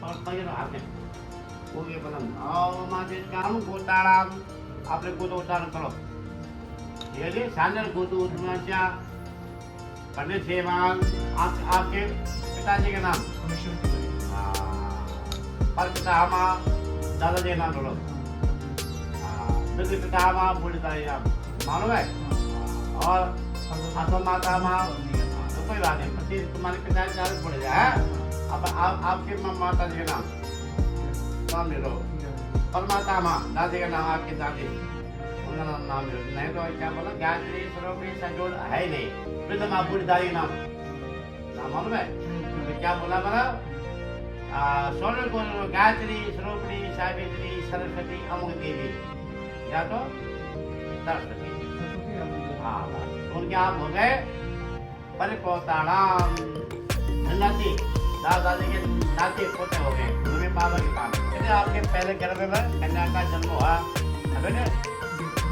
પગનો હાથે ઓકે પણ આમાં જે કામ ગોતાળા આપણે ગોતો ઉચ્ચારણ કરો ये सांदर गोतु उत्तमाच्या पढ़ने से बाद आपके पिताजी के नाम पर पितामह दादाजी के नाम बोलो पितामह बूढ़े दादी नाम मालूम है और अथवा माता माँ तो कोई बात नहीं पति तुम्हारे पिताजी ज्यादा पड़ जाए अब आपके माता जी के नाम ले लो पर माता माँ दादी का नाम आपकी दादी उनका नाम नहीं तो क्या बोला गायत्री स्वरूपी संजोल है ही नहीं फिर तो माँ पूरी दादी नाम मालूम है तो क्या बोला बोला सोनल को गायत्री स्वरूपी सावित्री सरस्वती अमुक देवी या तो सरस्वती हाँ उनके आप हो गए परिपोताणाम नाती दादाजी के नाती पोते हो गए उनमें बाबा के पास आपके पहले गर्भ में कन्या का जन्म हुआ अबे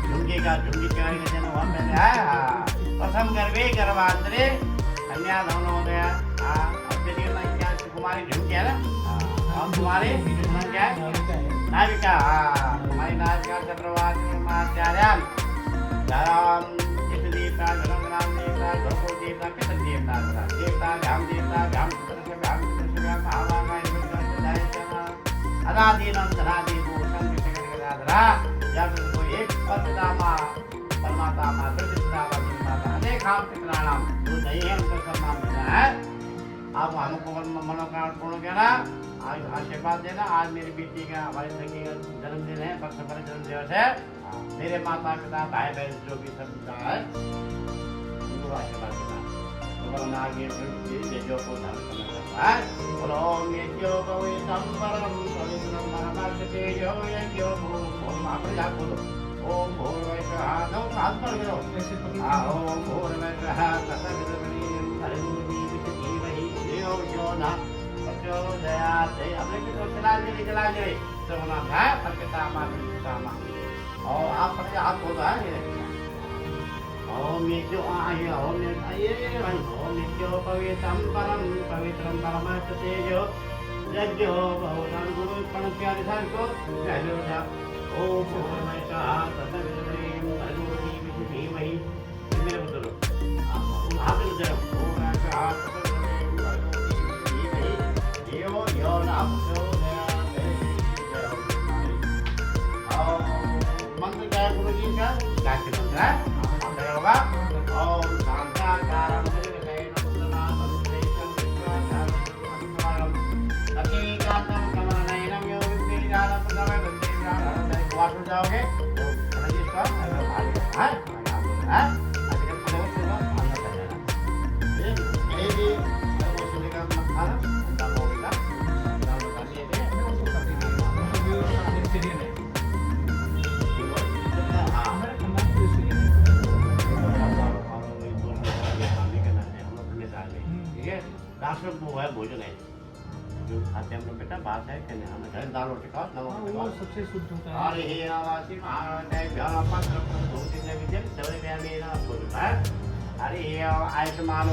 झुमकी का जन्म हुआ पहले आया प्रथम गर्भे गर्भांतरे कन्या धन हो गया क्या कुमारी झुमकी है ना और कुमारी क्या है नाविका हमारी नाविका चक्रवाती आचार्याम धराम देवता धर्मग्राम देवता गौकुल देवता पितर देवता देवता घाम अनादिनम धनादि भूषण एक परमात्मा परमात्मा अनेक नाम जो नहीं है उनको सम्मान देना है आप हमको मनोकामना पूर्ण करना आज आशीर्वाद देना आज मेरी बेटी का हमारी लड़की का जन्मदिन है पर जन्म दिवस है मेरे माता पिता भाई बहन जो भी सब है उनको आशीर्वाद देना आगे जो को धर्म करना है ओम यज्ञो पवित्रम परम पवित्रम परमार्थे यो यज्ञो ओम आप याद बोलो ओम भूर्भुवः नौ हाथ पर करो ओम भूर्भुवः तत्सवितुर्वरेण्यं भर्गो धीमहि धियो यो नः प्रचोदयात् अपने को चला ले तो होना है पितामह और आप पर हाथ बोलो है ओम यज्ञो आये ओम यज्ञो पवित्रम परमार्थे यो यज्ञो बहुधन गुरु प्रणप्यादिशान को पहले उठा ओम भूर्भुवः तत्सवितुर्वरेण्यं भर्गो धीमहि मेरे बोलो आप लोग जरा ओम तत्सवितुर्वरेण्यं भर्गो धीमहि धियो यो नः प्रचोदयात् मंत्र क्या है गुरु जी का गायत्री मंत्र है होगा ओम शांताकारं लक्ष्मीकान्तं कमलनयनं योगिन्द्रजालं प्रसवं वासु जाओगे तो इसका है राष्ट्र वो है भोजन है जो खाते हम लोग बेटा बात है कि हमें घर दाल रोटी खाओ नमक वो सबसे शुद्ध होता है अरे हे आवासी महाराज व्यापक धोती ने विजय सवरे में मेरा बोल है अरे हे आयुष्मान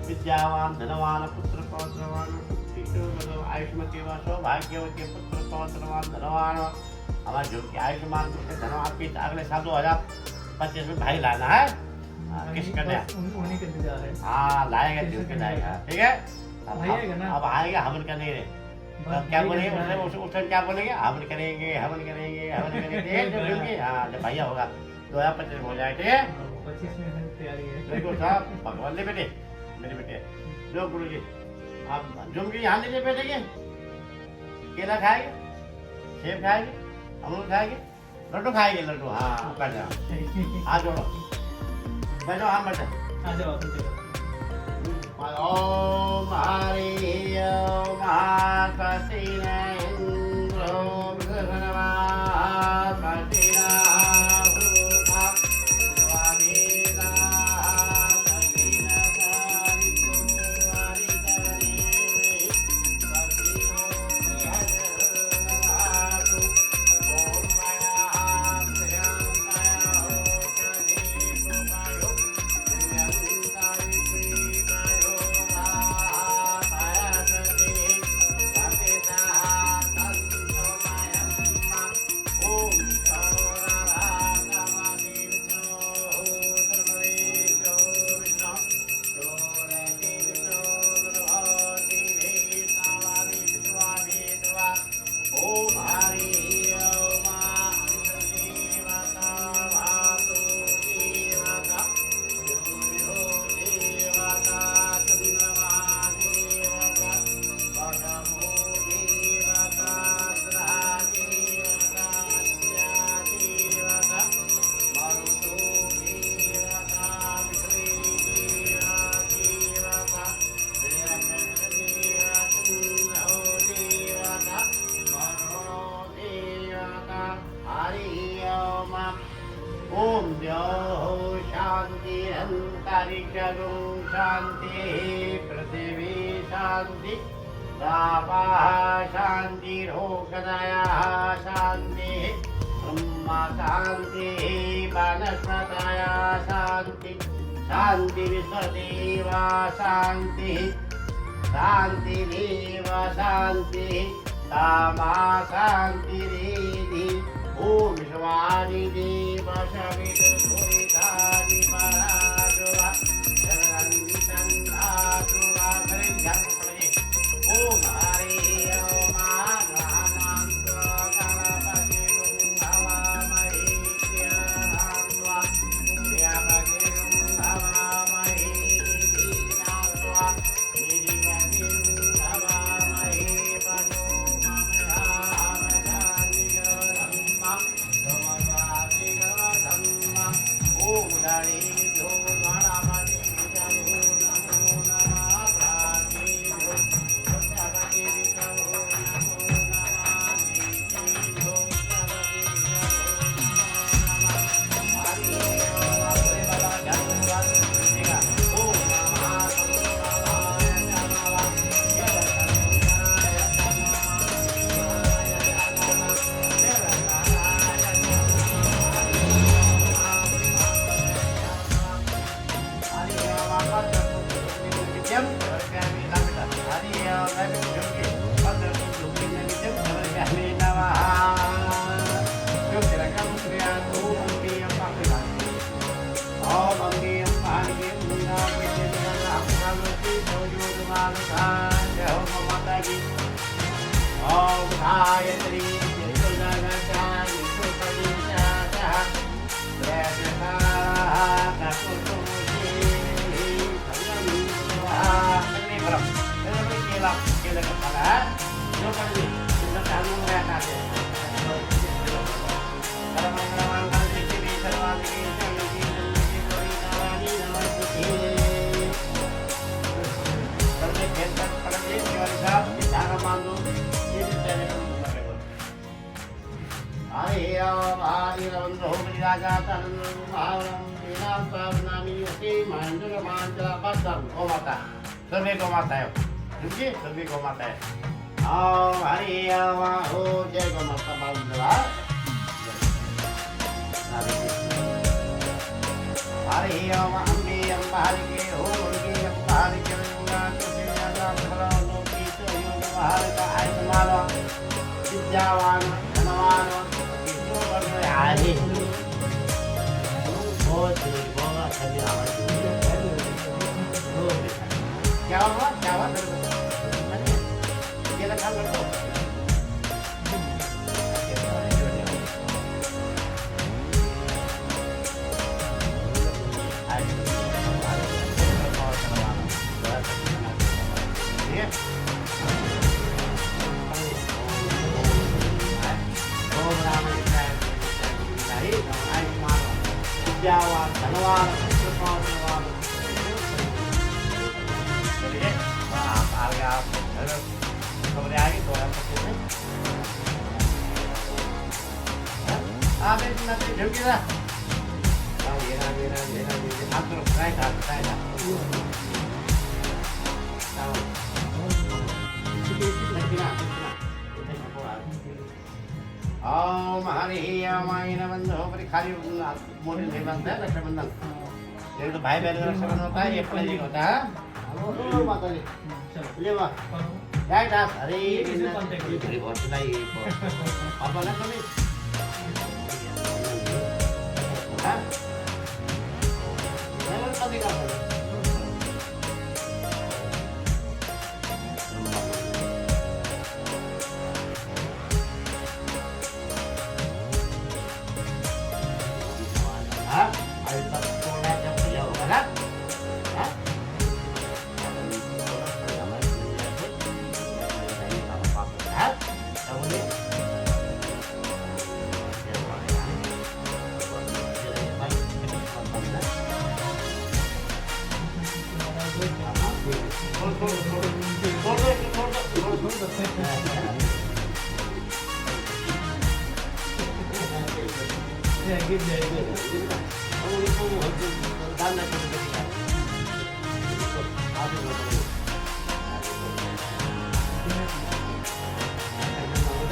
विद्यावान धनवान पुत्र पौत्रवान मतलब आयुष्मती व सौभाग्यवती पुत्र पौत्रवान धनवान हमारा जो कि आयुष्मान धनवान के अगले साल 2025 में भाई लाना है किस कन्या उन्हीं के जा रहे हैं हाँ लाएगा जिसके लाएगा ठीक है अब आएगा हवन करने क्या बोलेंगे उस टाइम क्या बोलेंगे हवन करेंगे हाँ जब भैया होगा 2025 हो जाए ठीक है 25 में तैयारी है बिल्कुल साहब भगवान ले बेटे मेरे बेटे जो गुरु जी आप झुमकी यहाँ लीजिए बेटे के केला खाएंगे सेब खाएंगे अमरूद खाएंगे लड्डू खाएंगे लड्डू हाँ बैठ जाओ हाथ जोड़ो बैठो हाँ बैठो आ जाओ ओम हरि ओम स्वस्ति न इंद्रो बृहस्पतिर्वाः स्वस्ति न भूत्वा स्वामीना स्वस्ति न सारितो हरितनेमि स्वस्ति नो बृहस्पतिर्दधातु ओम अंतरिक्षगुं शान्तिः पृथिवी शान्ति दापाः शान्तिरोगदयः शान्तिः ब्रह्मा शान्तिः वनस्पतयः शान्ति शान्ति विश्वदेवा शान्तिः शान्तिरेव शान्तिः तामा शान्तिरेधि ॐ शिवानि देव शमितुरितानि पराजुवा शरणन्वितन्धातुवा करिञ्जन्पणे ॐ हरे ओम गणानान्त्वा गणपतिं हवामहे प्रियनान्त्वा प्रियपतिं हवामहे दीनान्त्वा सर्वे गौ माता है समझिए सर्वे गौ माता है हरे हो जय गौ माता बाबा हरे अम्बे अम्बा हरिके हो हरिके अम्बा हरिके विद्यावान धनवान हरे क्या हुआ ये रखा कर दो विद्यावान धनवान खबर आगे तो हम झुकी ना हाथ तो राइट ओम हरि ओम बंधु खाली मोटी नहीं बनता है रक्षाबंधन ये तो भाई बहन का रक्षाबंधन होता है ये अपने जी होता है माता जी ले वाह राइट आप अरे बहुत नहीं आप बोला तो नहीं हाँ मैं बोलता दिखा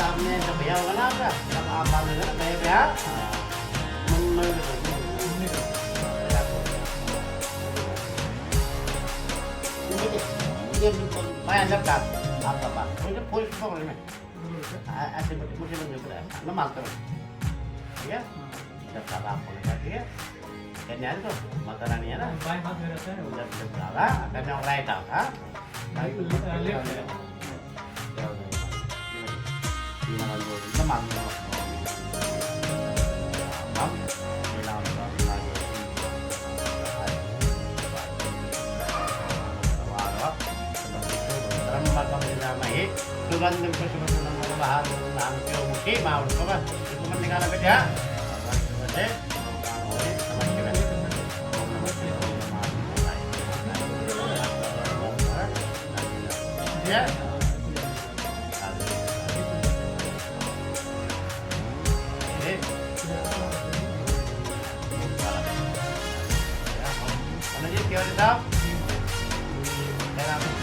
आपने जब भैया होगा ना आपका, जब आप बात करें ना भैया ये मैं अंदर का आपका बात मुझे फुल समझ में ऐसे मुझे नहीं पता मैं मानता हूँ ठीक है जब तक आप बोलेगा ठीक है क्या तो माता रानी है ना बाएं हाथ में रहता है वो। जब जब आगा करने वाला राइट आगा लेफ्ट है। सुगंध itu meninggal beda ya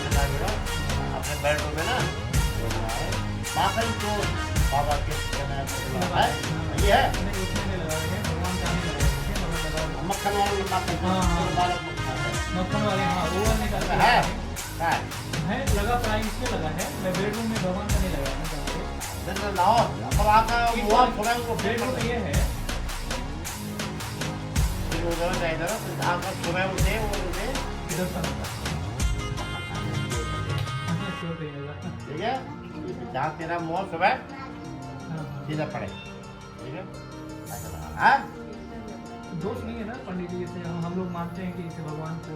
अपने बेडरूम में ना माखन तो बाबा के है ये है नहीं उसमें नहीं लगा रहे हैं भगवान का नहीं लगा रहे हैं मक्खन वाले माखन बालक मक्खन वाले हाँ वो वाले का है है लगा प्राय इसमें लगा है मैं बेडरूम में भगवान का नहीं लगाया ना जरा लाओ अब आपका वो थोड़ा को बेडरूम में ये है फिर उधर जाए इधर आपका सुबह उठे वो उठे इधर सा छोड़ देगा ठीक है जहाँ तेरा मुँह सुबह सीधा पड़े ठीक है ऐसा लगा हाँ दोष नहीं है ना पंडित जी जैसे हम लोग मानते हैं कि इसे भगवान को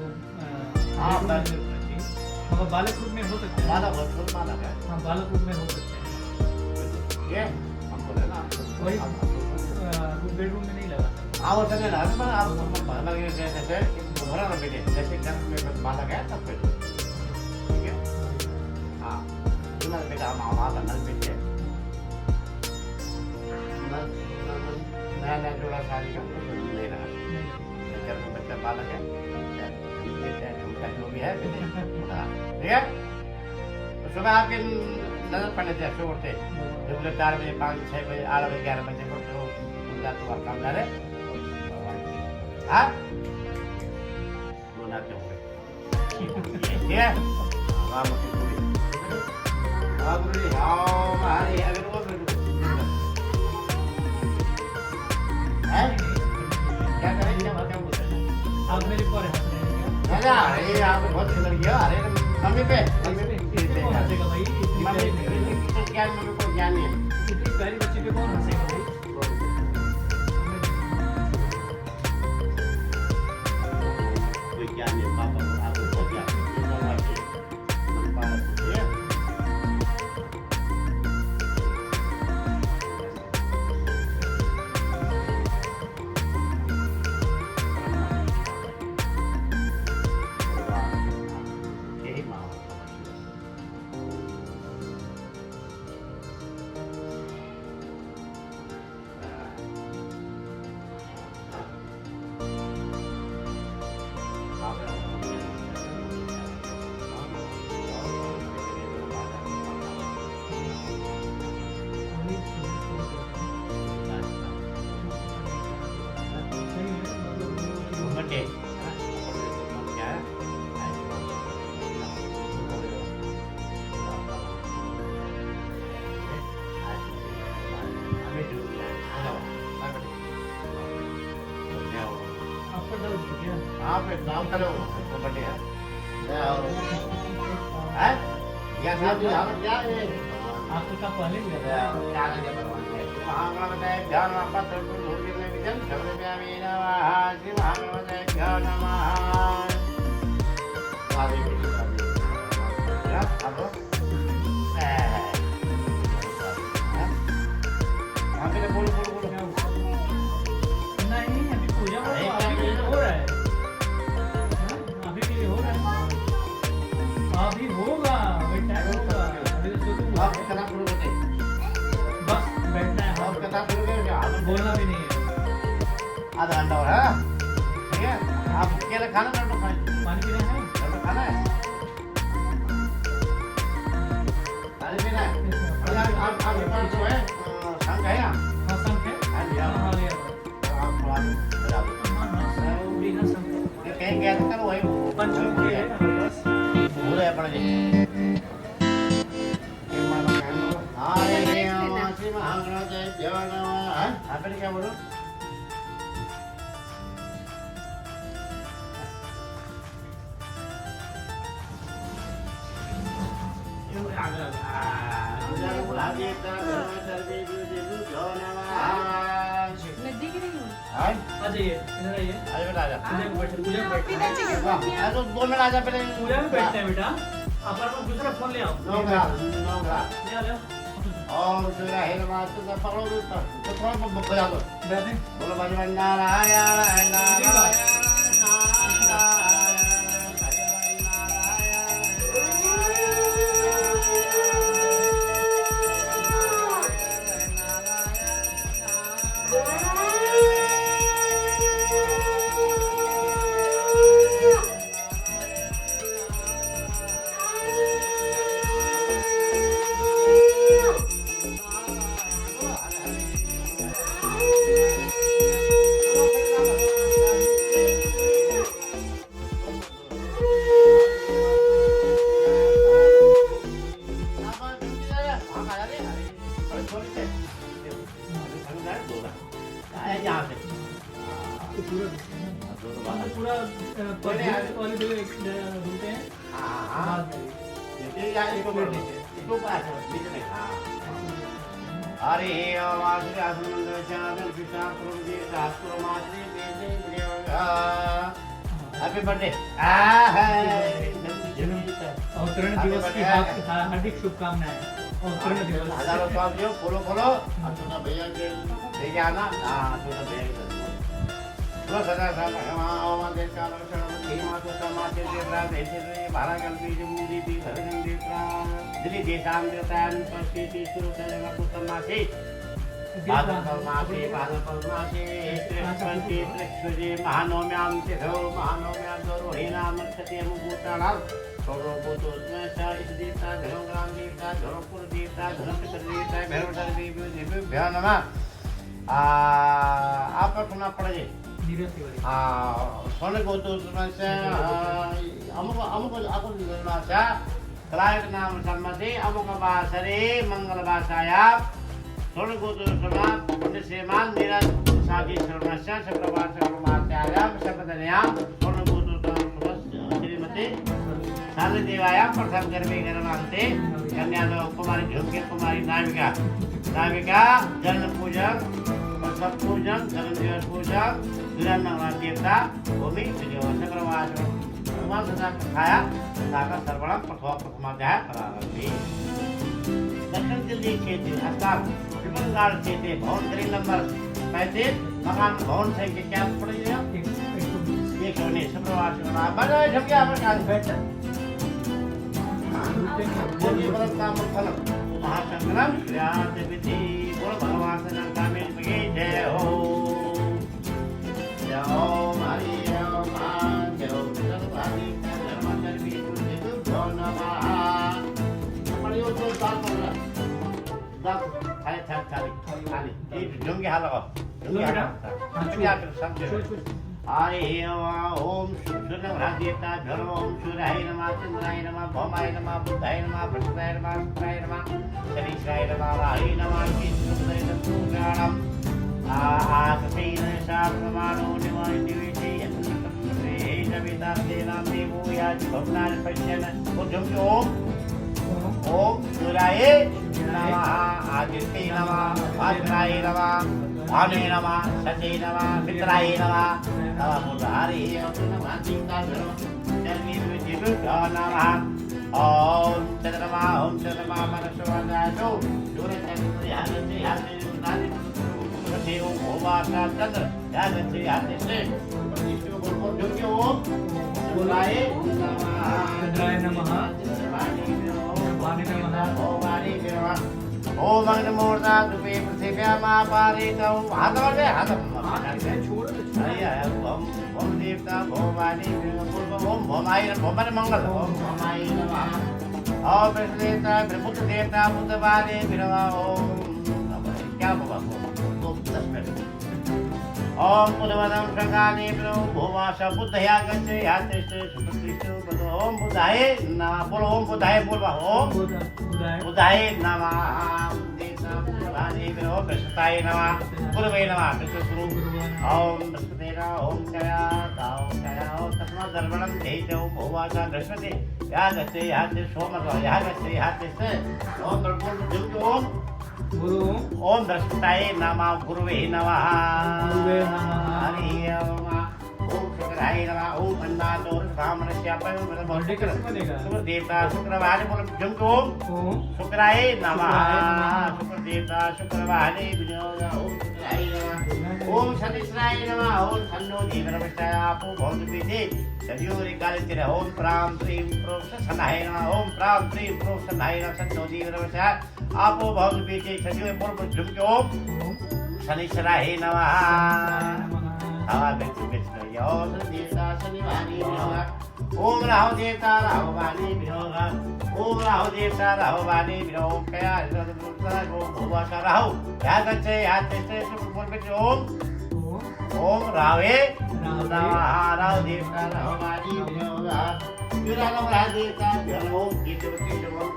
हाँ मगर बालक रूप में हो सकते हैं माला बहुत माला है हाँ बालक रूप में हो सकते हैं ये हमको लेना वही बेडरूम में नहीं लगा हाँ वो चले ना मैं आप माला के जैसे भरा ना बेटे जैसे घर में माला गया तब फिर ठीक है हाँ तुम्हारे बेटा मामा का नल बेटे नया जोड़ा शादी का ले रहा है घर में बच्चा बालक है जो भी है ठीक है तो सुबह आपके नजर पड़ने थे ऐसे उठते जब 4 बजे 5 6 बजे 8 बजे 11 बजे उठते हो तुम्हारा काम करे हाँ दोनों क्यों ठीक है राम की गुरु आओ हमारे अगर वो है क्या करेंगे क्या बोलते हैं आप मेरे पर हंस रहे हैं ना ये आप बहुत सुंदर किया अरे मम्मी पे कौन हंसेगा भाई मम्मी तो क्या मम्मी को ज्ञान नहीं है इतनी प्यारी बच्ची पे कौन हंसेगा भाई कोई ज्ञान नहीं पापा को आपको बहुत ज्ञान मन पास है Okay. आपका डाउट है क्या आप एक काम करो तो बढ़िया है या साहब क्या है आपको का पहले भी लगा क्या लगे भगवान ने महागणपते ध्यान पत्र मूर्ति में विजन शब्द व्यामी नमः श्री महागणपते ध्यान नमः आदि या अब आप इधर बोलो बोलो बोलो नहीं अभी पूजा हो रहा है अभी के लिए हो रहा है अभी होगा अभी टाइम होगा अभी तो शुरू हुआ आप है कथा शुरू करते बस बैठना है आप कथा शुरू करेंगे बोलना भी नहीं है आधा घंटा हो रहा है ठीक है आप केला खाना लड्डू खाए पानी पीना है लड्डू खाना है भी ना आप पास जो है संघ है ना हाँ संख है हाँ जी हाँ हाँ लिया आप थोड़ा बता दो हाँ हाँ उड़ी ना संख ये कहीं गया था वही पंचमुखी है हमारे पास हो रहा है पड़ जी हरे राम श्री महागणपति जय नमः आप क्या बोलो नजदीक ही नहीं हूँ। आ जाइए इधर आइए पूजा में बैठे पूजा में बैठे पिताजी के साथ में। दो मिनट आ जा पहले पूजा में बैठते हैं बेटा आप अपना दूसरा फोन ले आओ ले आओ ले आओ और तेरा हेलवास तो पकड़ो तो थोड़ा बजा दो बैठे बोलो भगवान नारायण नारायण पूरा वाली दो ढूंढते हैं बाद में हरे वासुदेव आसनंद चादर पिता प्रभुजी शास्त्र मात्री बेदे हैप्पी बर्थडे अवतरण दिवस की हार्दिक शुभकामनाएं अवतरण दिवस हजारों स्वाद जो खोलो खोलो अपना भैया के लेके आना अपना भैया के बोलो सदा भगवान ओम देव का लक्षण धीमा तो समाते देवरा देते रे भारा कल्पी जमुदी भी धरगन देवता दिल्ली देशान देवतान पश्चिमी सुरतन को समासे पादपल मासे त्रिपंची त्रिक्षुजे महानवम्यां तिथौ महानवम्यां रोहिणां नक्षत्रे मुहूर्ताणां सर्वभूतो स्मृता इस देवता धर्मग्राम देवता धर्मपुर देवता धर्मपितर देवता भैरवतर देवभ्यो नमः आप सुना पड़े सोने को तो समस्या अमुक अमुक आपको निर्माशा क्लाइंट नाम सम्मति अमुक वासरे मंगल वासाया सोने को तो समाज पुण्य श्रीमान निरज साधी सर्वस्या शुक्रवार शुक्रमात्याया शपथनया सोने को तो श्रीमती साधु देवाया प्रथम गर्भे गर्भांते कन्या कुमारी झुमके कुमारी नाविका नाविका जन्म पूजन सब पूजन धर्म दिवस पूजन विराट देवता भूमि शुक्रवार भगवान सदा खाया सदा सर्वणम प्रथम प्रथमाध्याय प्रारंभी दक्षिण दिल्ली क्षेत्र अस्पताल विपनगाड़ क्षेत्र भवन गली नंबर 35 मकान भवन संख्या क्या पड़ेगा 119 शुक्रवार शुक्रवार बड़ा झुकिया प्रकाश बैठ महाशंकरम क्रियात विधि बोल भगवान सदा कामिल बगे जय हो जय ओम हरि ओम जय ओम सर्वभावी धर्मचर भी देवो नमः परियो तो दान बोला दान खाली खाली ये जुंगे हाल लगाओ जुंगे हाल क्या कर समझो हरे ओम सूर्य देवता धर्म ओम सूर्याय नमः चंद्राय नमः भौमाय नमः बुद्धाय नमः बृहस्पताय नमः शुक्राय नमः शनीश्वराय नमः राहुले नमः विष्णुपदाय नमः आकपेन शाप्रमाणो निवाय निवेशे यन्नतप्रे नविता तेनां देवो याच भवनानि पश्यन् ओम सूर्याय नमः आदित्याय नमः भास्कराय नमः भाने नमः सचे नमः मित्राय नमः नमः हरि नमः सीता नमः ओम चंद्रमा मनस्वादायो सूर्य यादते यादते देव भोमाता चंद्र यादते यादते विष्णु बोल जो के ओम बुलाए नमः भाने नमः भवानी नमः ओम अग्निमूर्ता दुपे पृथिव्या मापारितौ हाथ छोड़ ओम देवता भवानी ओम भौमाय भौमाय मंगल ओम भौमाय नमः और विष्णु देवता फिर बुद्ध देवता बुद्ध वाले फिर ओम क्या बाबा तो 10 मिनट ओम बुद्धवदं प्रकाले फिर भूवास बुद्ध यागस्य यातिष्ठे सुप्रतिष्ठो बोलो ओम बुद्धाय नमः बोलो ओम बुद्धाय बोल ओम बुद्धाय नमः देवता बुद्ध वाले फिर ओम विष्णुताय नमः गुरुवे नमः विष्णु स्वरूप ओम विष्णुदेवा ओम जया ताओ जया ओम तस्मात् दर्पणं देहितो भूवास दृश्यते यागस्य यातिष्ठे सोमतो यागस्य यातिष्ठे ओम बोल ओम गुरु ओम बृहस्पताय नमः गुरुवे नमः गुरुवे नमः हरि ओम ओम शुक्राय नमः ओम अन्नादोर ब्राह्मणस्य बर्थडे कैसे बनेगा? शुक्र देवता शुक्रवार बोल जम ओम ओम शुक्राय नमः शुक्र देवता शुक्रवार विनियोग ओम शुक्राय नमः ओम शनिश्चराय नमः ओम सन्नो जीवनवष्टाय आपो भौतिके सजोरि कालितिर ओम प्राम श्रीं प्रोक्ष सनाय नमः ओम प्राम श्रीं प्रोक्ष सनाय नमः सन्नो जीवनवष्टाय आपो भौतिके सजोरि बोल जम ओम शनिश्चराय नमः हवा व्यक्ति ओम देवता शनिवारी विनियोग ओम राहु देवता राहु वाणी विनियोग ओम राहु देवता राहु वाणी विनियोग कया ओम भुवस राहु या गच्छे या तेस्ते बोल ओम ओम रावे राहु देवता राहु वाणी विनियोग विरागम राहु देवता ओम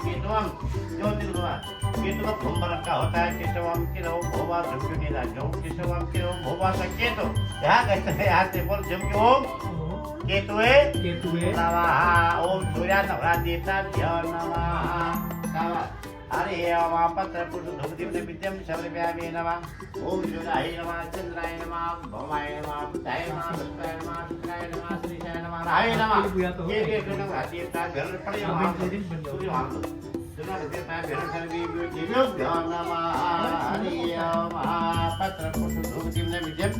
केतवम ज्योतिर्भुवन केतु कुंभर का होता है केतवम किरो भोवा धुक्की राजो केतवम किरो भोवा संकेतो यहाँ कहते हैं यहाँ से बोल जम ओम केतुए नमः ओम सूर्य नमः देवता ध्यान नमः हरे ओम पत्र पुरुष धूपदीप विद्यम शबरव्यामे नमः ओम सूर्याय नमः चंद्राय नमः भवाय नमः बुद्धाय नमः विष्णुवाय नमः शुक्राय नमः श्रीशाय नमः राय नमः ये नमः देवता घर पड़े वहां सूर्य वहां सुना देवता घर सर्वी दिव्यो ध्यान नमः हरे ओम पत्र पुरुष धूपदीप विद्यम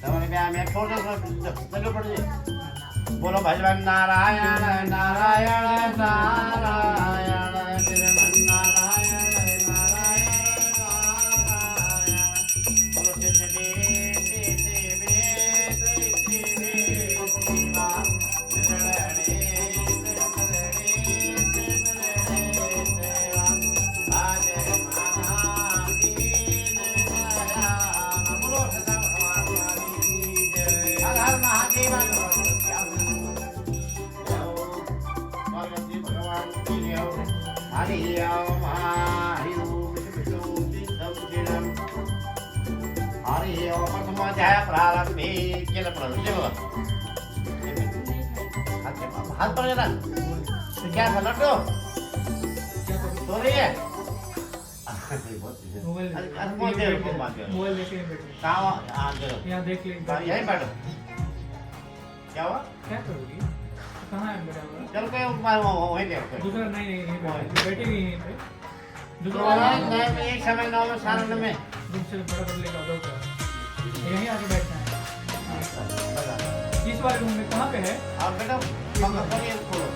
शबरव्यामे छोटा सा चलो पढ़िए बोलो भगवान नारायण नारायण नारायण श्रीमन नारायण नारायण नारायण बोलो हरि ओम हरि ओम सिद्धं सिद्धं हरि ओम प्रथमाध्याय प्रारंभे केलं प्रश्न हाथ पर जरा क्या था लड्डू सो रही है मोबाइल लेके बैठो कहाँ यहाँ देख ले यहीं बैठो क्या हुआ क्या करोगी कहाँ है मेरा वाला? चलो कोई वहीं देखो दूसरा नहीं बैठेगी यहीं पे दूसरा एक समय नौ में सारण में दूसरे बड़ा बदलेगा दो का यहीं आके बैठना है इस बार रूम में कहाँ पे है आप बेटा पंखा एक खोलो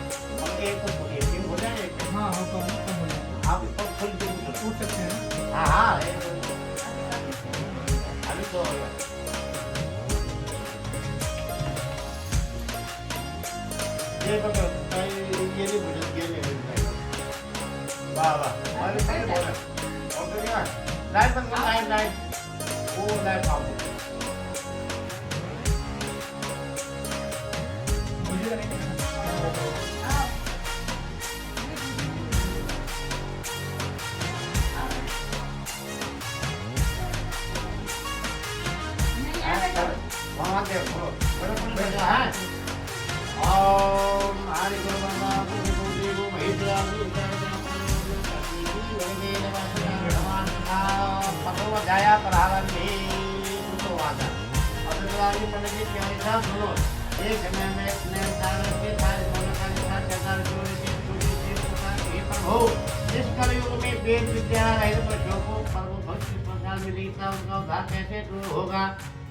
पंखे एक को खोलिए तीन हो जाए एक हाँ हाँ कम हो जाए आप ऊपर खोल के उठ सकते हैं हाँ हाँ अभी तो ये पकड़ो ये नहीं बुझे ये नहीं वाह वाह अरे सही बोला और तो क्या लाइट बंद कर लाइट वो लाइट आप मुझे नहीं वहाँ देखो बड़े हैं ओम हरि गुरु ब्रह्मा गुरु देव महेश्वर जाया प्रारंभी सुनो एक समय में प्रभु इस कलयुग में वेद विद्या रहित बच्चों को प्रभु भक्ति प्रसाद मिली था उनका उद्धार कैसे दूर होगा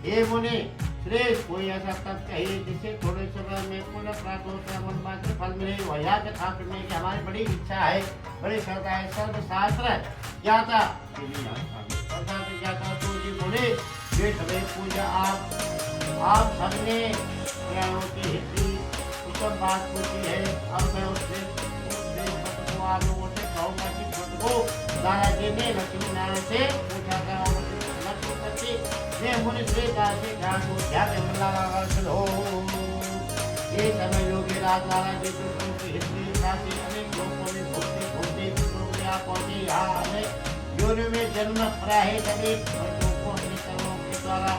हे मुनि श्रेष्ठ कोई ऐसा तत्व कहिए जिससे थोड़े समय में पुण्य प्राप्त होता है मन मात्र फल मिले वह कथा करने की हमारी बड़ी इच्छा है बड़ी श्रद्धा है सर्वशास्त्र ज्ञाता ज्ञाता तो जी बोले ये सभी पूजा आप सबने उत्तम बात पूछी है अब मैं उससे आप लोगों से कहूँगा कि खुद को दादाजी ने लक्ष्मी नारायण से पूछा था और लक्ष्मीपति ने मुनि श्री दासी ध्यान को ध्यान मंगलागल हो ये समय योगी राज नारायण जी की हिस्ट्री राशि अनेक लोगों में भक्ति भक्ति लोग यहाँ पहुँचे यहाँ अनेक योनि में जन्म प्राय सभी लोगों को अपने कर्मों के द्वारा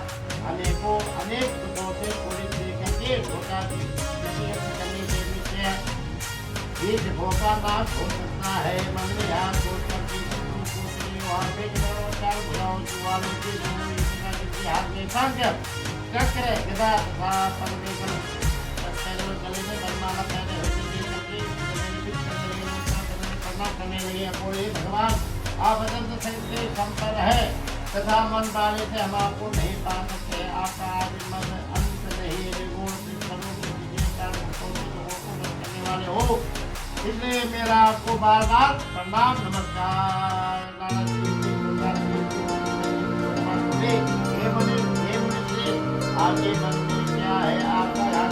अनेकों अनेक दुखों से पूरी करके होता करने से निश्चय इस भोका नाश हो सकता है। मन में ध्यान सोच करके वहाँ पे चार भुजाओं वालों के हाथ में संकट चक्र गदा तथा परमेश्वर गले में बरमाला पहने करने लगे। अपोड़े भगवान आप अनंत से संपन्न है तथा मन वाले से हम आपको नहीं पा सकते। आपका आदि मन अंत नहीं निर्गुण करने वाले हो इसलिए मेरा आपको बार बार प्रणाम नमस्कार। आगे बढ़ते क्या है आपका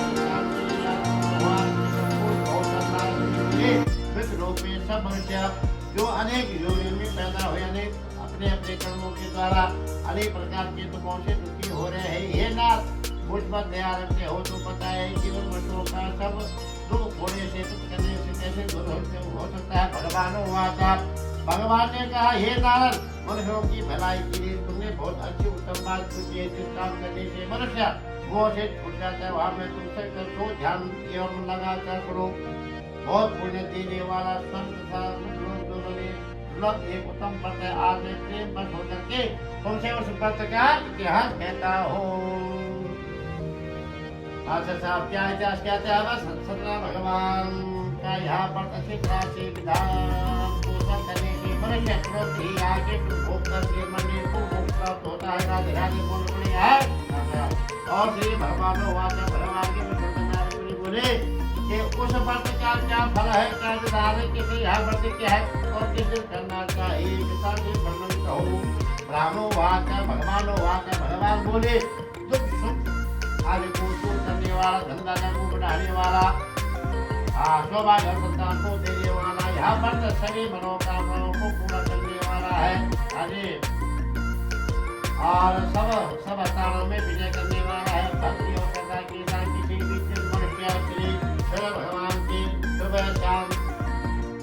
रूप में सब मनुष्य जो अनेक योनियों में पैदा हुए अनेक अपने अपने कर्मों के द्वारा अनेक प्रकार के दुखों से दुखी हो रहे हैं। ये नाथ मुझ पर दया रखते हो तो पता है जीवन मनुष्यों का सब दुख होने से कुछ करने से कैसे दूर हो सकता है। भगवान ने कहा हे नारद मनुष्यों की भलाई के लिए तुमने बहुत अच्छी उत्तम बात पूछी है। जिस काम करने से मनुष्य मोह से छूट जाता है वहाँ में तुमसे कर ध्यान एवं लगाकर करो। बहुत पुण्य देने वाला संत था दोनों ने एक उत्तम व्रत है। आज मैं प्रेम बस होकर के तुमसे उस व्रत का इतिहास कहता हूँ। अच्छा साहब क्या इतिहास कहते हैं बस सतना भगवान का यहाँ पर अच्छी तरह से विधान पोषण करने के मनुष्य तुरंत ही आगे भोग करके मंदिर को भोग प्राप्त होता है। राधे राधे बोल पड़े है और श्री भगवान भगवान के बोले कि उस व्रत का क्या फल है क्या विधान है किसे यह व्रत क्या है और किस दिन करना चाहिए पिता के वर्णन कहो। ब्राह्मणों भगवान बोले दुख सुख आदि को दूर करने वाला धंधा को बढ़ाने वाला सौभाग्य संतान को देने वाला यह व्रत सभी मनोकामनाओं को पूरा करने वाला है। आगे और सब स्थानों में विजय करने वाला है। भक्ति और श्रद्धा के साथ किसी भी मनुष्य श्री भगवान की सुबह शाम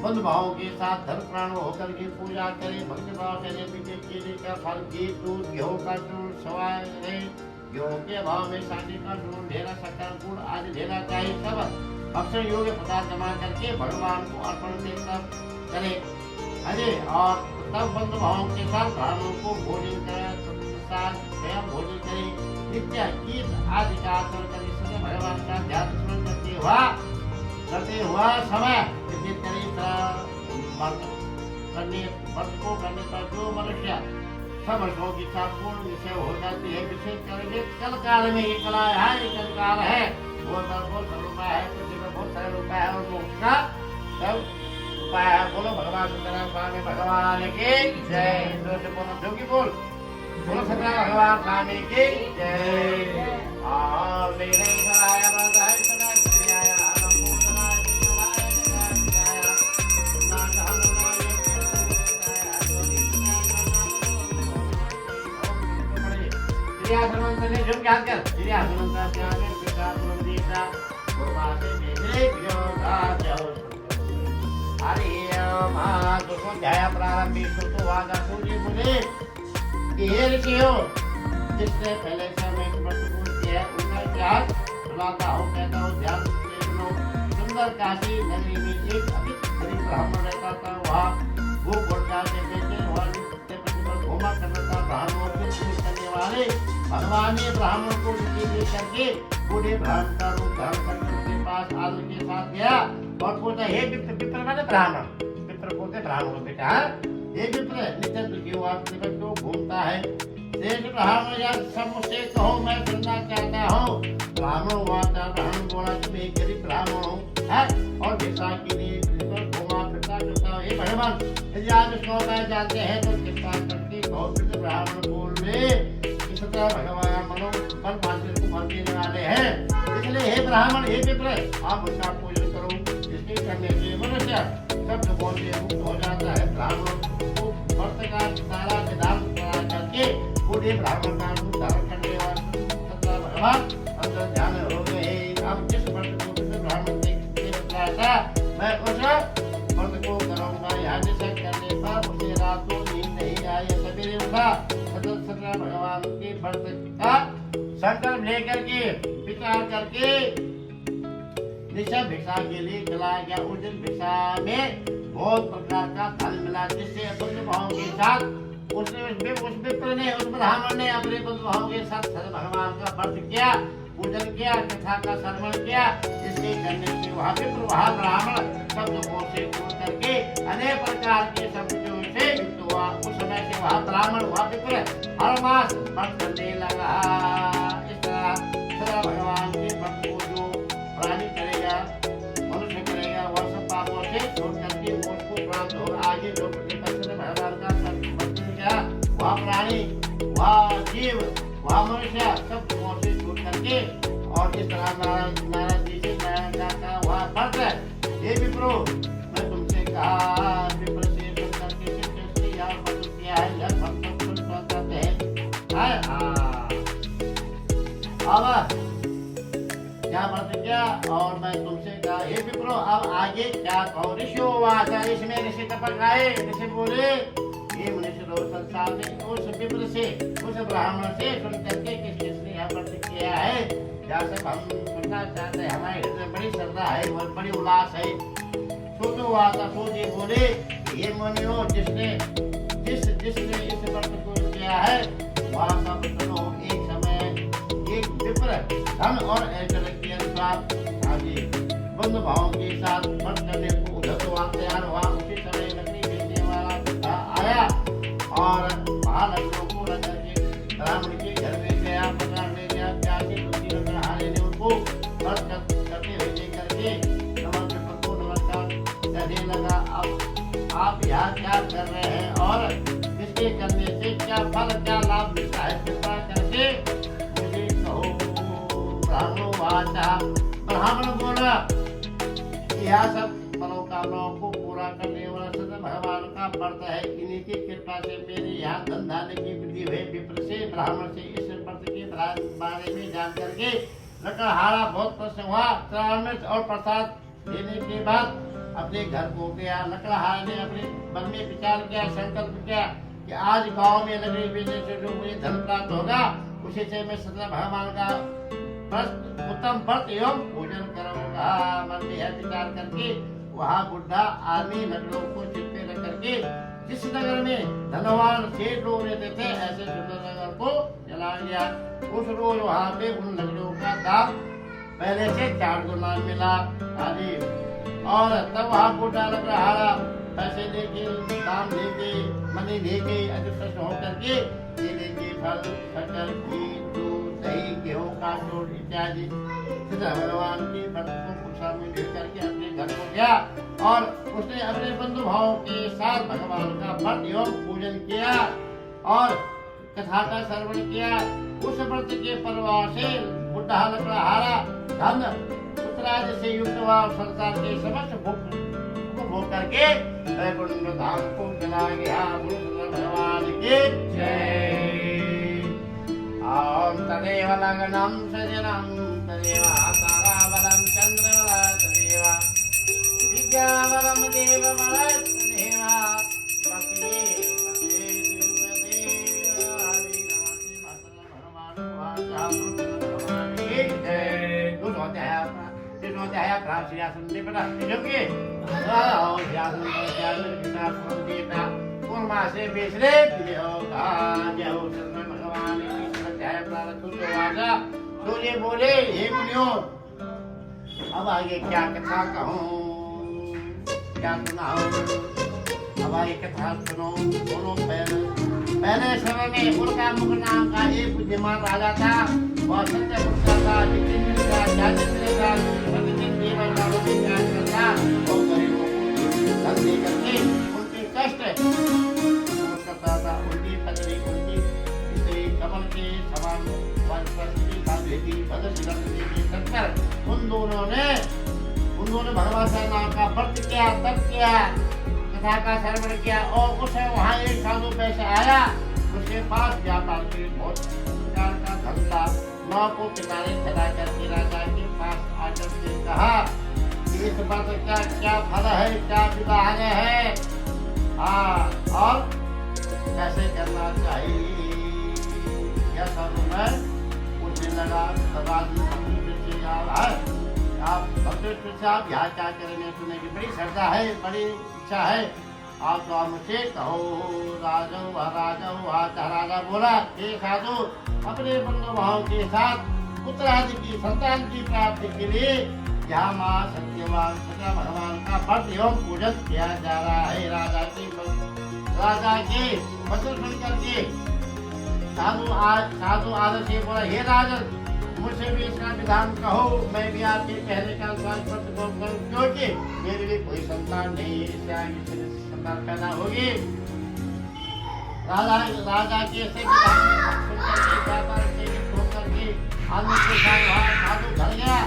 बंधु भावों के साथ धर्म प्राण होकर की पूजा करे। भक्ति भाव से विजय केले का फल घी दूध गेहूं का चूर्ण सवाए रहे। गेहूं के भाव में सांडी का चूर्ण ढेरा शक्कर गुड़ आदि ढेरा चाहिए। सब अक्षर योग्य पदार्थ जमा करके भगवान को अर्पण करे। अरे और तब बंधु भावों के साथ ब्राह्मणों को भोजन करे स्वयं भोजन करे। नित्य गीत आदि का आचरण करे। सदा भगवान का ध्यान स्मरण करते हुआ समय व्रत को करने पर जो मनुष्य सब वर्षों की इच्छा पूर्ण विषय हो जाती है। विशेष करके कल काल में ये कला है ये कल काल है बहुत सरल उपाय है पृथ्वी में बहुत सरल उपाय है और मोक्ष का सब उपाय है। बोलो भगवान सत्यनारायण स्वामी भगवान की जय। बोलो जो की बोल बोलो सत्यनारायण भगवान स्वामी की जय। और मेरे सराय बधाई सदा क्रियाया नमो सदाय जिसने पहले समय किया उनका इतिहास सुनाता हूँ कहता हूँ ध्यान से सुनो। सुंदर काशी नगरी में एक अधिक गरीब ब्राह्मण रहता था। वहाँ वो गुड़का से बेचे घूमा करता था। ब्राह्मणों से करने वाले भगवान ने ब्राह्मण को करके बूढ़े ब्राह्मण का रूप धारण करके उसके पास आदर के साथ गया और पूछा हे विप्र माने ब्राह्मण विप्र बोलते ब्राह्मण बेटा हे विप्र नित्य दुखी हुआ क्यों घूमता है। देश ब्राह्मण या सब मुझसे कहो मैं सुनना चाहता हूँ। ब्राह्मण हुआ था ब्राह्मण बोला कि मैं गरीब ब्राह्मण हूँ और भिक्षा के लिए घूमा फिरता करता हूँ। हे भगवान यदि आप इसको जानते हैं तो कृपा करके कहो। फिर ब्राह्मण बोले भगवान मनो मन मानते को फल देने वाले हैं इसलिए हे ब्राह्मण हे विप्र आप उनका पूजन करो। इसके करने से मनुष्य सब दुखों से बोले ब्राह्मण का रूप धारण करने वाले सतरा भगवान अंदर ध्यान हो गए। अब जिस व्रत को ब्राह्मण ने बताया था मैं उस व्रत को करूंगा। यहाँ जैसा करने पर उसे रातों नींद नहीं आई। सवेरे उठा सतरा भगवान के व्रत का संकल्प लेकर के विचार करके निशा भिक्षा के लिए चला गया। उस दिन भिक्षा में बहुत प्रकार का फल मिला जिससे अपने भाव के साथ उस विप्र ने उस ब्राह्मण ने अपने भाव के साथ भगवान का व्रत किया, पूजन किया, कथा का श्रवण किया। जिसके करने से वहाँ विप्र वहाँ ब्राह्मण शब्दों से दूर करके अनेक प्रकार के शब्दों से युक्त हुआ। उस समय से वहाँ ब्राह्मण वहाँ विप्र हर मास व्रत करने लगा। इस तरह सदा भगवान के व्रत को जो प्राणी करेगा, मनुष्य करेगा, वह सब पापों से छोड़ करके उसको प्राप्त होगा। आगे जो भगवान का वह प्राणी, वह जीव, वह मनुष्य सब पापों से छूट करके और इस तरह नारायण जी से नारायण का वह व्रत है। हे विप्रो, मैं तुमसे कहा विप्र से सुन करके सिद्ध यह व्रत किया है, यह भक्त सुन करते हैं। अब क्या व्रत किया और मैं तुमसे कहा हे विप्रो अब आगे क्या कहो। ऋषियों इसमें ऋषि टपक आए। ऋषि बोले ये मनुष्य रोज संसार में उस विप्र से उस ब्राह्मण से सुन करके किसने यह व्रत किया है जैसे हम सुनना चाहते हैं। हमारे हृदय बड़ी श्रद्धा है और बड़ी उल्लास है। सुन हुआ था सोचे बोले ये मुनियों जिसने इस व्रत को किया है वह सब सुनो। एक समय एक विप्र धन और ऐश्वर्य के अनुसार आगे बंधु भावों के साथ व्रत करने को उधर हुआ तैयार हुआ। उसी समय लकड़ी बेचने वाला बुढ़ा आया और महालक्ष्मियों को रखकर के ब्राह्मण के घर में गया, पकड़ ले गया। प्यासी दूसरी लकड़हारे ने उनको व्रत करते हुए देख करके नमस्कार कहने लगा अब आप यहाँ क्या कर रहे हैं और इसके करने से क्या फल क्या लाभ मिलता है, कृपा करके मुझे कहो। ब्राह्मण बोला यह सब मनोकामनाओं को पूरा करने वाला सदा भगवान का व्रत है। इन्हीं की कृपा से मेरे यहाँ धन धान्य की वृद्धि हुई। विप्र से ब्राह्मण से इस व्रत के बारे में जान करके लकड़हारा बहुत प्रसन्न हुआ। श्रावण और प्रसाद देने के बाद अपने घर को गया। लकड़हारा ने अपने मन में विचार किया, संकल्प किया कि आज गांव में लकड़ी बेचने से जो मुझे धन प्राप्त होगा उसी से मैं सदा भगवान का उत्तम व्रत एवं पूजन करूंगा। मन में यह विचार करके वहाँ बुढ़ा आदमी लकड़ों को सिर पे रख करके जिस नगर में धनवान सेठ लोग रहते थे ऐसे सुंदर नगर को चला गया। उस रोज वहाँ पे उन लकड़ियों का दाम पहले से 4 गुना मिला आदि। और तब वहाँ बुढ़ा लकड़हारा पैसे लेके दाम लेके मनी लेके अधिक होकर के केले के फल शक्कर घी दूध दही गेहूं का चोट इत्यादि भगवान के व्रत को कुशा में लेकर के अपने घर को गया और उसने अपने बंधु भावों के साथ भगवान का व्रत एवं पूजन किया और कथा का श्रवण किया। उस व्रत के प्रभाव से बुढ़ा लकड़हारा धन पुत्रादि से युक्त हुआ और संसार के समस्त भोग होकर के वैकुंठ धाम को चला गया। भगवान की जय। ओम तदेव लग्नं सजनं तदेव ताराबलं चंद्रबलं तदेव विद्याबलं देवबलं तदेव पतिये पते देवदेव हरि नमः भगवान वाचा भगवान की जय। दूध होते हैं अपना दिन होते हैं अपना सियासन दे बता क्योंकि आओ सियासन के साथ देता पूर्णा से बेचले होगा जय हो भगवान की जय। प्रारब्ध तो वाचा तो ये बोले हे मुनियों अब आगे क्या कथा कहूँ क्या सुनाऊं। अब आगे कथा सुनो। दोनों पहले समय में उनका मुख नाम का एक बुद्धिमान राजा था। वह सत्य पुरुष था, जितेंद्र था, ज्ञानेंद्र था, प्रतिदिन जीवन का विज्ञान करता और गरीबों को धन दे करके उनके कष्ट दूर करता था। उनकी पत्नी उनकी स्त्री कमल के समान उन दोनों ने भगवान का नाम का व्रत किया, तप किया, कथा का श्रवण किया और उसे वहाँ एक साधु पैसा आया। उसके के पास व्यापार के बहुत प्रकार का धन था। नौ को पिता ने चला करके राजा के पास आकर के कहा कि इस बात का क्या फल है, क्या विधान है, हाँ, और कैसे करना चाहिए। यह सब मैं पूछने लगा। आप भक्त से आप यहाँ क्या करेंगे, सुनने की बड़ी श्रद्धा है, बड़ी इच्छा है। आप तो आप मुझे कहो। राजा बोला, हे साधु, अपने बंधु भाव के साथ पुत्र आदि की संतान की प्राप्ति के लिए यहाँ माँ सत्यवान सदा भगवान का व्रत एवं पूजन किया जा रहा है। राजा के वचन सुन करके साधु आदर से बोला, हे राजन, मुझसे भी इसका विधान कहो, मैं भी आपके कहने का करूं, क्योंकि मेरे लिए कोई संतान नहीं है, इससे आगे संतान पैदा होगी। राजा के से साधु घर गया,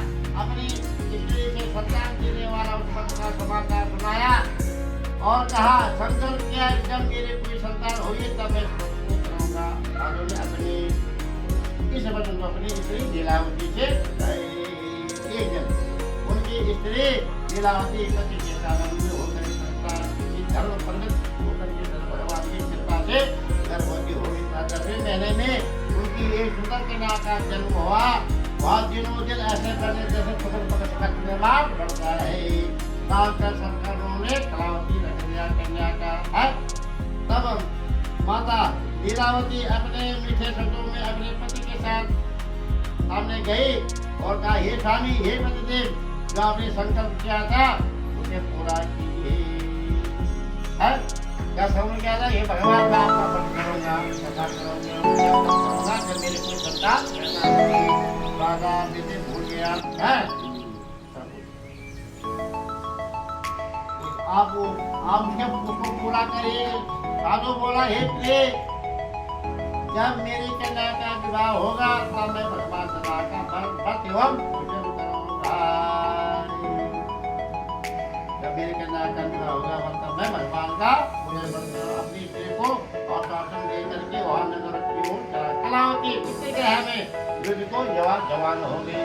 अपनी स्त्री से संतान देने वाला उत्पन्न का समाचार सुनाया और कहा, संकल्प किया जब मेरे कोई संतान होगी तब मैं करूंगा। साधु ने अपनी स्त्री लीलावती से एक दिन उनकी स्त्री लीलावती पति के साथ होकर धर्म पंडित होकर के भगवान की कृपा से गर्भवती हो गई। 10वें महीने में उनकी एक सुंदर कन्या का जन्म हुआ। बहुत दिनों दिन ऐसे करने जैसे पकड़ने बढ़ता है। शंकरों ने कलावती रख लिया कन्या का है। तब माता लीलावती अपने मीठे शब्दों में अपने पति के साथ सामने गई और कहा, हे स्वामी, हे पतिदेव, जो आपने संकल्प किया था उसे पूरा कीजिए। क्या समझ गया था, हे भगवान, मैं आपका व्रत करूंगा, कथा करूंगा, जब मेरे कोई संतान राजा मुझे भूल गया है। आप मुझे उसको पूरा करिए। साधु बोला, हे प्रिय, जब मेरी कन्या का विवाह होगा तब मैं भगवान सदा का व्रत एवं पूजन करूंगा। जब मेरी कन्या का विवाह होगा तब मैं भगवान का पूजन करूंगा। अपनी स्त्री को और दर्शन दे करके वहां नगर की ओर चला। कलावती इसी ग्रह में युद्ध को जवान हो गई।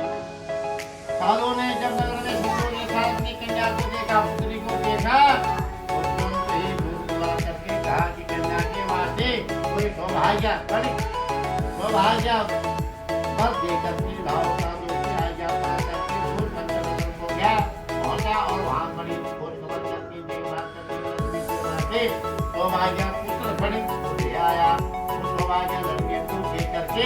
साधु ने जब नगर में सिंधु के साथ अपनी कन्या को देखा, पुत्री को देखा, और तुरंत ही दूर बुला करके कहा कि कन्या के वास्ते कोई सौभाग्य बस देकर के भाव साधु की आज्ञा पा करके दूर पंचनगर हो गया पहुंचा और वहां बड़ी खोज खबर करके देखभाल करके सौभाग्य पुत्र बड़ी ले आया। उस सौभाग्य लड़के को देख करके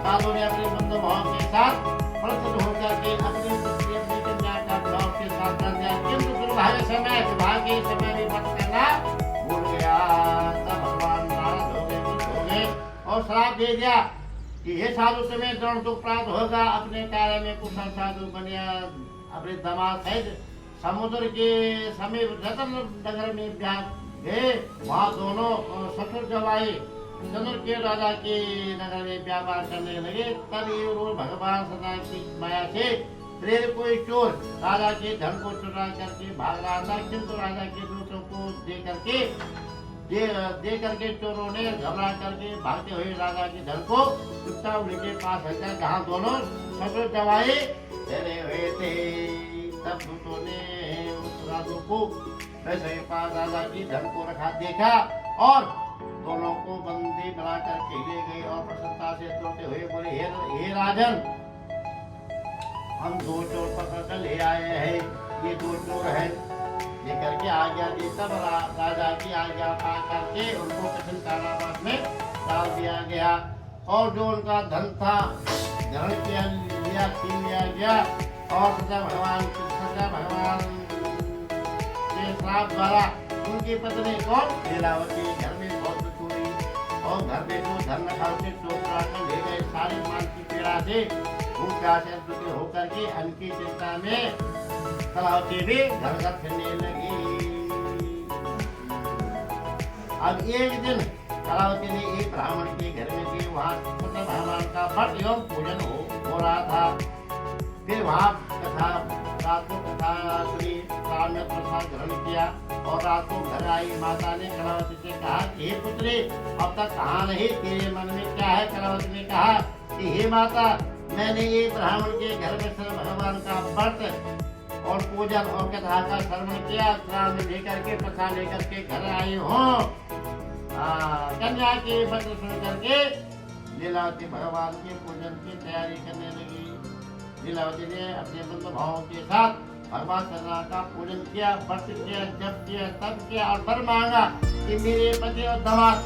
साधु ने अपने बंधु भाव के साथ प्रसन्न होकर के अपनी पुत्री अपनी कन्या का भाव के साथ कर दिया। किंतु दुर्भाग्य समय भी मत करना भूल गया। तब भगवान नाराज हो गए और श्राप दे दिया कि हे साधु, तुम्हें दृढ़ दुख प्राप्त होगा। अपने कार्य में कुशल साधु बनिया अपने दामाद सहित समुद्र के समीप रतन नगर में गए। वहाँ दोनों ससुर जवाई चंद्र के राजा के नगर में व्यापार करने लगे। तब ये रोज भगवान सदा की माया से प्रेरित कोई चोर राजा के धन को चुरा करके भाग रहा था, किंतु राजा के दूतों को दे करके चोरों ने घबरा करके भागते हुए राजा के धन को चुपचाप उनके पास रखकर, जहाँ दोनों ससुर जवाई ठहरे हुए थे। तब दूतों ने उस राजू को वैसे पास राजा की धन को रखा देखा और दोनों को बंदी बना करके ले गए और प्रसन्नता से तोड़ते हुए बोले, हे राजन, हम दो चोर पकड़ कर ले आए हैं। ये दो चोर हैं। ये करके आज्ञा दी। तब राजा की आज्ञा पा करके उनको कठिन कारावास में डाल दिया गया और जो उनका धन था ग्रहण किया लिया छीन लिया गया और सदा भगवान के श्राप द्वारा उनकी पत्नी कौन लीलावती घर में बहुत दुख हुई और घर में जो धन रखा उसे चोर कर ले गए। सारी मानसिक पीड़ा से भूख प्यास से दुखी होकर के अन्न की चिंता में कलावती भी घर घर फिरने लगी। अब एक दिन कलावती ने एक ब्राह्मण के घर में गई। वहाँ भगवान का व्रत एवं पूजन हो रहा था। फिर वहाँ रात को कथा सुनी, प्रसाद ग्रहण किया। और रात को घर आई। माता ने कलावती से कहा कि हे पुत्री, अब तक कहाँ रही, तेरे मन में क्या है? कलावती ने कहा कि हे माता, मैंने ये ब्राह्मण के घर में श्री भगवान का व्रत और पूजन और कथा का श्रवण किया, श्रावण लेकर के प्रसाद लेकर के घर आई हूँ। कन्या के व्रत सुन करके लीलावती भगवान के पूजन की तैयारी करने लगी। लीलावती ने अपने बंधु भावों के साथ भगवान श्रीराम का पूजन किया, व्रत किया, जप किया, तप किया और वर मांगा कि मेरे पति और दामाद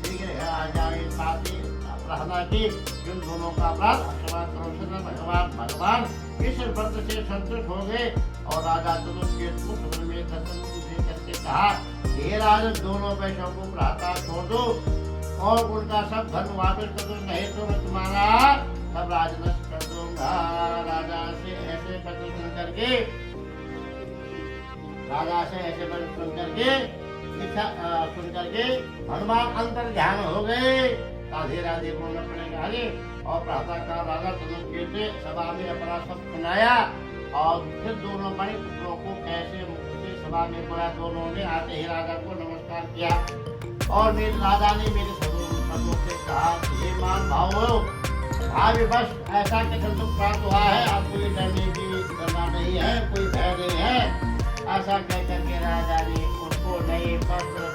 शीघ्र आ जाए। साथ ही प्रार्थना की उन दोनों का अपराध भगवान इस व्रत से संतुष्ट हो गए और राजा धनुष मुख में दर्शन दे करके कहा, हे राजन, दोनों वैश्यों को भ्राता छोड़ दो और उनका सब धन वापस कर दो, नहीं तो मैं तुम्हारा सब राज नष्ट कर दूंगा। राजा से ऐसे वचन सुन करके सुन करके हनुमान अंतर ध्यान हो गए। राधे राधे बोलना पड़ेगा हरे। और प्रातः काल राजा धनुष से सभा में अपना सब सुनाया और फिर दोनों बड़े पुत्रों को कैसे सभा में बुलाया। दोनों ने आते ही राजा को नमस्कार किया और मेरे राजा ने मेरे सबों से कहा, हे मान भाव, भाभी बस ऐसा कि संतुष्ट प्राप्त हुआ है, अब कोई डरना नहीं है, कोई भय नहीं है। ऐसा कह करके राजा ने उनको नए वस्त्र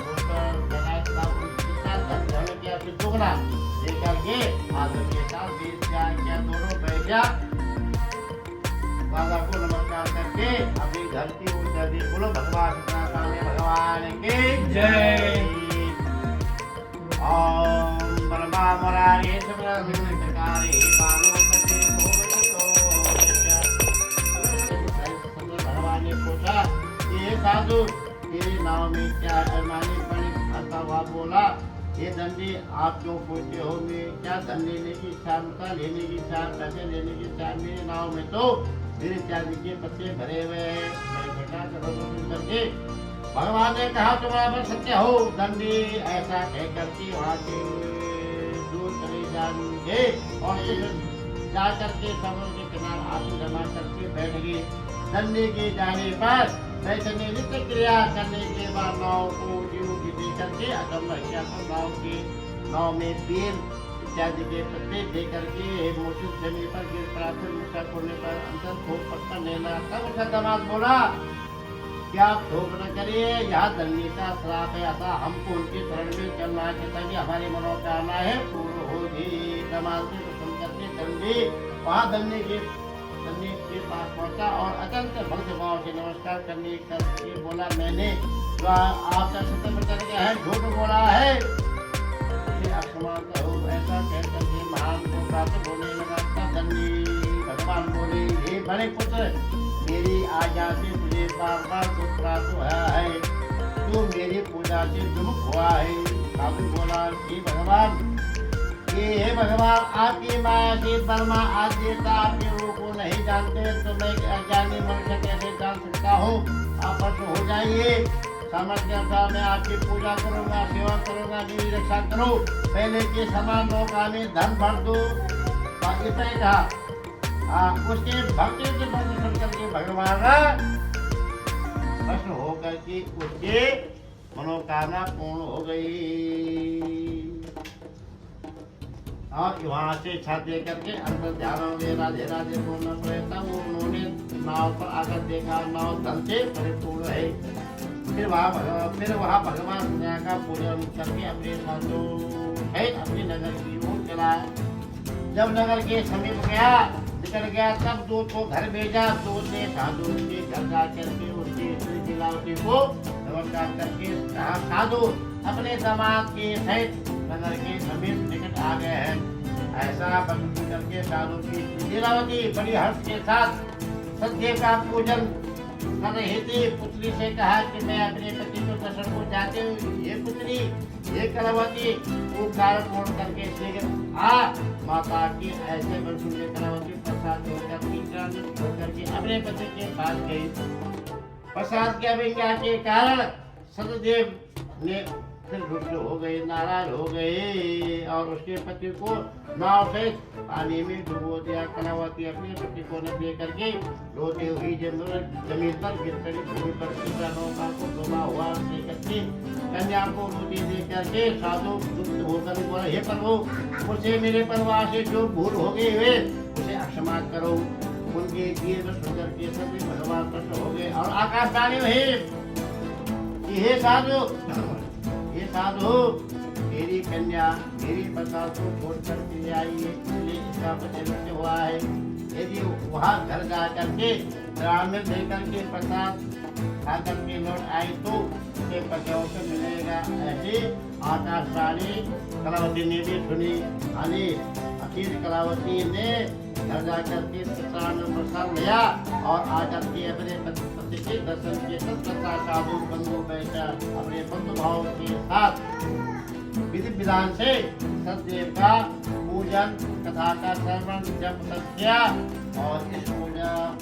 किया, फिर दुगना लेकर के आदर के साथ किया। दोनों बैठा राजा को नमस्कार करके अपनी धरती उतर दी। बोलो भगवान भगवान के जय। ओम ब्रह्मा मुरारे चकारे भगवान ने पूछा, ये साधु, तेरे नाम में क्या अरमानी बड़ी आता हुआ बोला, ये धंधे आप क्यों पूछते हो? मैं क्या धन लेने की इच्छा, मता लेने की इच्छा, पैसे लेने की इच्छा? मेरे नाव में तो मेरे चांदी के पत्ते भरे हुए हैं। मैं बेटा चलो सुन करके भगवान ने कहा, तुम्हारा सत्य हो दंडी। ऐसा कह करके वहाँ से दूर चले जाएंगे और जा करके समुद्र के किनारे आंसू जमा करके बैठ गए। दंडी के जाने पर वैष्णव नित्य क्रिया करने के बाद नाव को दे करके नाव में बेल इत्यादि के पत्ते दे करके मूर्छित जमीन पर गिर पड़ा। फिर मुक्का खोलने पर अंदर धूप पत्ता लेना। तब उसका दामाद बोला, क्या आप धूप न करिए, यहाँ दंडी का श्राप है, अतः हमको उनके शरण में चलना है ताकि हमारी मनोकामना है पूर्ण होगी। दामाद से सुन करके दंडी वहाँ दंडी के पास पहुंचा और अत्यंत भक्त भाव से नमस्कार करके बोला, मैंने जो आपका सत्य में चल गया है, झूठ बोला है, अक्षमा करो। ऐसा कह करके महान को प्राप्त होने लगा। दंडी भगवान बोले, हे बड़े पुत्र, मेरी आज्ञा से तुझे बार बार दुख प्राप्त हुआ है, तू मेरी पूजा से विमुख हुआ है। साधु बोला, हे भगवान, हे भगवान, आपकी माया से ब्रह्मा आदि देवता आपके रूप को नहीं जानते, तो मैं अज्ञानी मनुष्य कैसे जान सकता हूँ? आप प्रश्न हो जाइए। सामर्थ्य अनुसार मैं आपकी पूजा करूँगा, सेवा करूँगा, मेरी रक्षा करो। पहले के समान मौका में धन भर दो। इतना ही कहा। उसके भक्ति से भक्त सुन करके भगवान प्रश्न हो करके उसके मनोकामना पूर्ण हो गई। और वहाँ से इच्छा दे करके अंदर ध्यान हो गए। राधे राधे बोलना पड़े। तब उन्होंने नाव पर आकर देखा, नाव धन से परिपूर्ण है। फिर वहाँ भगवान का पूजन करके अपने साधु है अपने नगर की ओर चला। जब नगर के समीप गया, निकल गया, तब दूत को घर भेजा। दूत ने साधु के घर जा करके उसकी स्त्री लीलावती को नमस्कार करके कहा, साधु अपने दामाद के सहित नगर के समीप निकट आ गए हैं। ऐसा बंधु करके साधु की लीलावती बड़ी हर्ष के साथ सत्य का पूजन कर रही थी। पुत्री से कहा कि मैं अपने पति को दर्शन को जाते हूँ। ये पुत्री, ये कलावती, वो कारण मोड़ करके शीघ्र आ। माता की ऐसे बंधु ने कलावती प्रसाद होकर के अपने पति के पास गई। प्रसाद की अभिज्ञा के कारण सतदेव ने फिर रुद्र हो गए, नाराज हो गए और उसके पति को नाव से पानी में डुबो दिया। कलावती अपने पति को न दे करके रोती हुई जमीन पर गिर पड़ी, भूमि पर सीता नौका को डूबा हुआ करके कन्या को रोटी दे करके साधु दुष्ट होकर बोला, हे प्रभु, मुझसे मेरे परिवार से जो भूल हो गई हुए उसे क्षमा करो। उनके दिए तो सुंदर के सभी भगवान प्रसन्न हो गए और आकाशवाणी हुई, हे साधु, हे साधु, मेरी कन्या मेरी प्रसाद को छोड़ कर चली आई है, इसलिए इसका पति हुआ है। यदि वहाँ घर जा करके ग्रामीण दे करके प्रसाद खा करके लौट आई तो उसके पतियों से मिलेगा। ऐसी आकाशवाणी कलावती ने भी सुनी। अखिल कलावती ने घर जाकर के प्रसाद लिया और आकर के अपने पति के दर्शन के तत्पश्चात साधु बंधु बैठा अपने बंधु भाव के साथ विधि विधान से सतदेव का पूजन, कथा का श्रवण जप तक किया और इस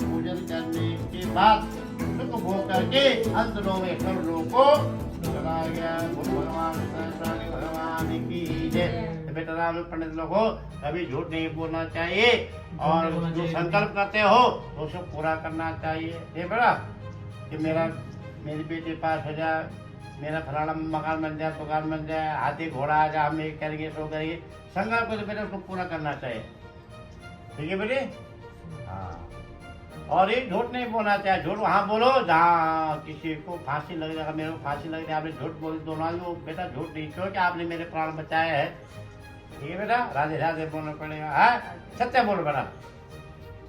पूजन करने के बाद सुख भोग करके अंतरों में सब लोगों को चला गया। गुरु भगवान की जय। बेटा राम पंडित लोगों, कभी झूठ नहीं बोलना चाहिए और जो संकल्प करते हो तो उसको पूरा करना चाहिए। ये बेटा कि मेरी बेटी पास हो जाए, मेरा फलाना मकान बन जाए, दुकान बन जाए, हाथी घोड़ा आ जाए, हम ये करेंगे तो करेंगे। संकल्प को तो बेटा उसको पूरा करना चाहिए। ठीक है बेटे? हाँ। और ये झूठ नहीं बोलना चाहिए। झूठ वहाँ बोलो जहाँ किसी को फांसी लग जाएगा। मेरे को फांसी लग जाए, आपने झूठ बोल दोनों आदमी, बेटा झूठ नहीं, क्योंकि आपने मेरे प्राण बचाए हैं। ठीक है बेटा? राधे राधे बोलना पड़ेगा। हाँ, सत्य बोलो बेटा,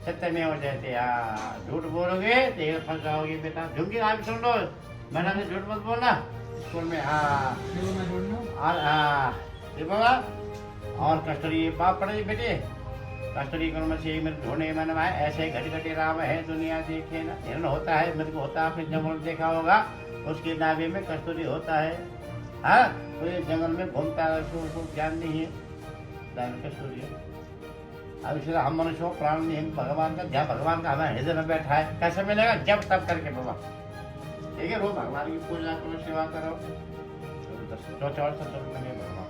सत्य में हो जाते। हाँ, झूठ बोलोगे तो ये फंस जाओगे बेटा। झुमकी आप सुन लो, मैंने तो झूठ मत बोलना स्कूल में। हाँ ये बाबा और कस्टडी बाप पड़े बेटे, कस्टडी कर्म से मेरे ढूंढे मन में ऐसे घटी घटी राम है दुनिया देखे ना। हिरण होता है, मेरे को होता है, आपने जंगल देखा होगा, उसके नाभि में कस्तूरी होता है। हाँ, तो ये जंगल में घूमता है, उसको ज्ञान नहीं है, कस्तूरी है। अब इसलिए हम मनुष्य को प्राण नहीं, भगवान का ध्यान, भगवान का हमारे हृदय में बैठा है। कैसे मिलेगा? जब तब करके बाबा। ठीक है, रोज भगवान की पूजा करो, सेवा करो, तो 400 रुपये भगवान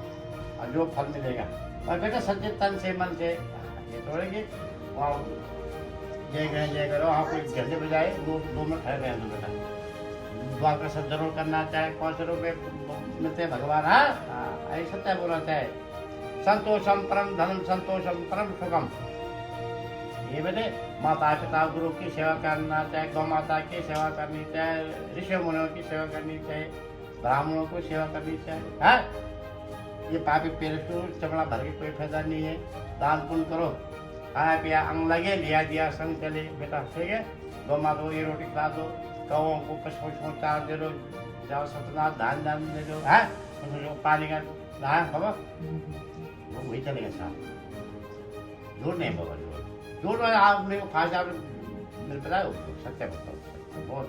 और जो फल मिलेगा। और बेटा सच्चे तन से मन से ये तोड़ेंगे और जय करो। आप एक झंडे बजाए, 2 मिनट ठहर रहे हैं बेटा। द्वार का सब जरूर करना चाहे, 500 रुपये मिलते हैं भगवान। हाँ, ऐसा सत्य बोलना चाहे। संतोषम परम धनम, संतोषम परम सुखम। ये बेटे माता पिता गुरु की सेवा करना चाहे, गौ माता की सेवा करनी चाहे, ऋषि मुनियों की सेवा करनी चाहिए, ब्राह्मणों को सेवा करनी चाहिए। है ये पापी पेड़ चमड़ा भर के कोई फायदा नहीं है। दान पुण्य करो, खाया पिया अंग लगे, लिया दिया संग चले बेटा। ठीक है, गौ माता को ये रोटी खिला दो, गौों को पशु चार दे दो, जाओ सतनाथ दान दे दो। है उनको पानी का दान बाबा वो वही चलेगा साहब। झूठ नहीं बाबा, झूठ आप मेरे को फायदा मिल पता है, सत्य बताओ बहुत।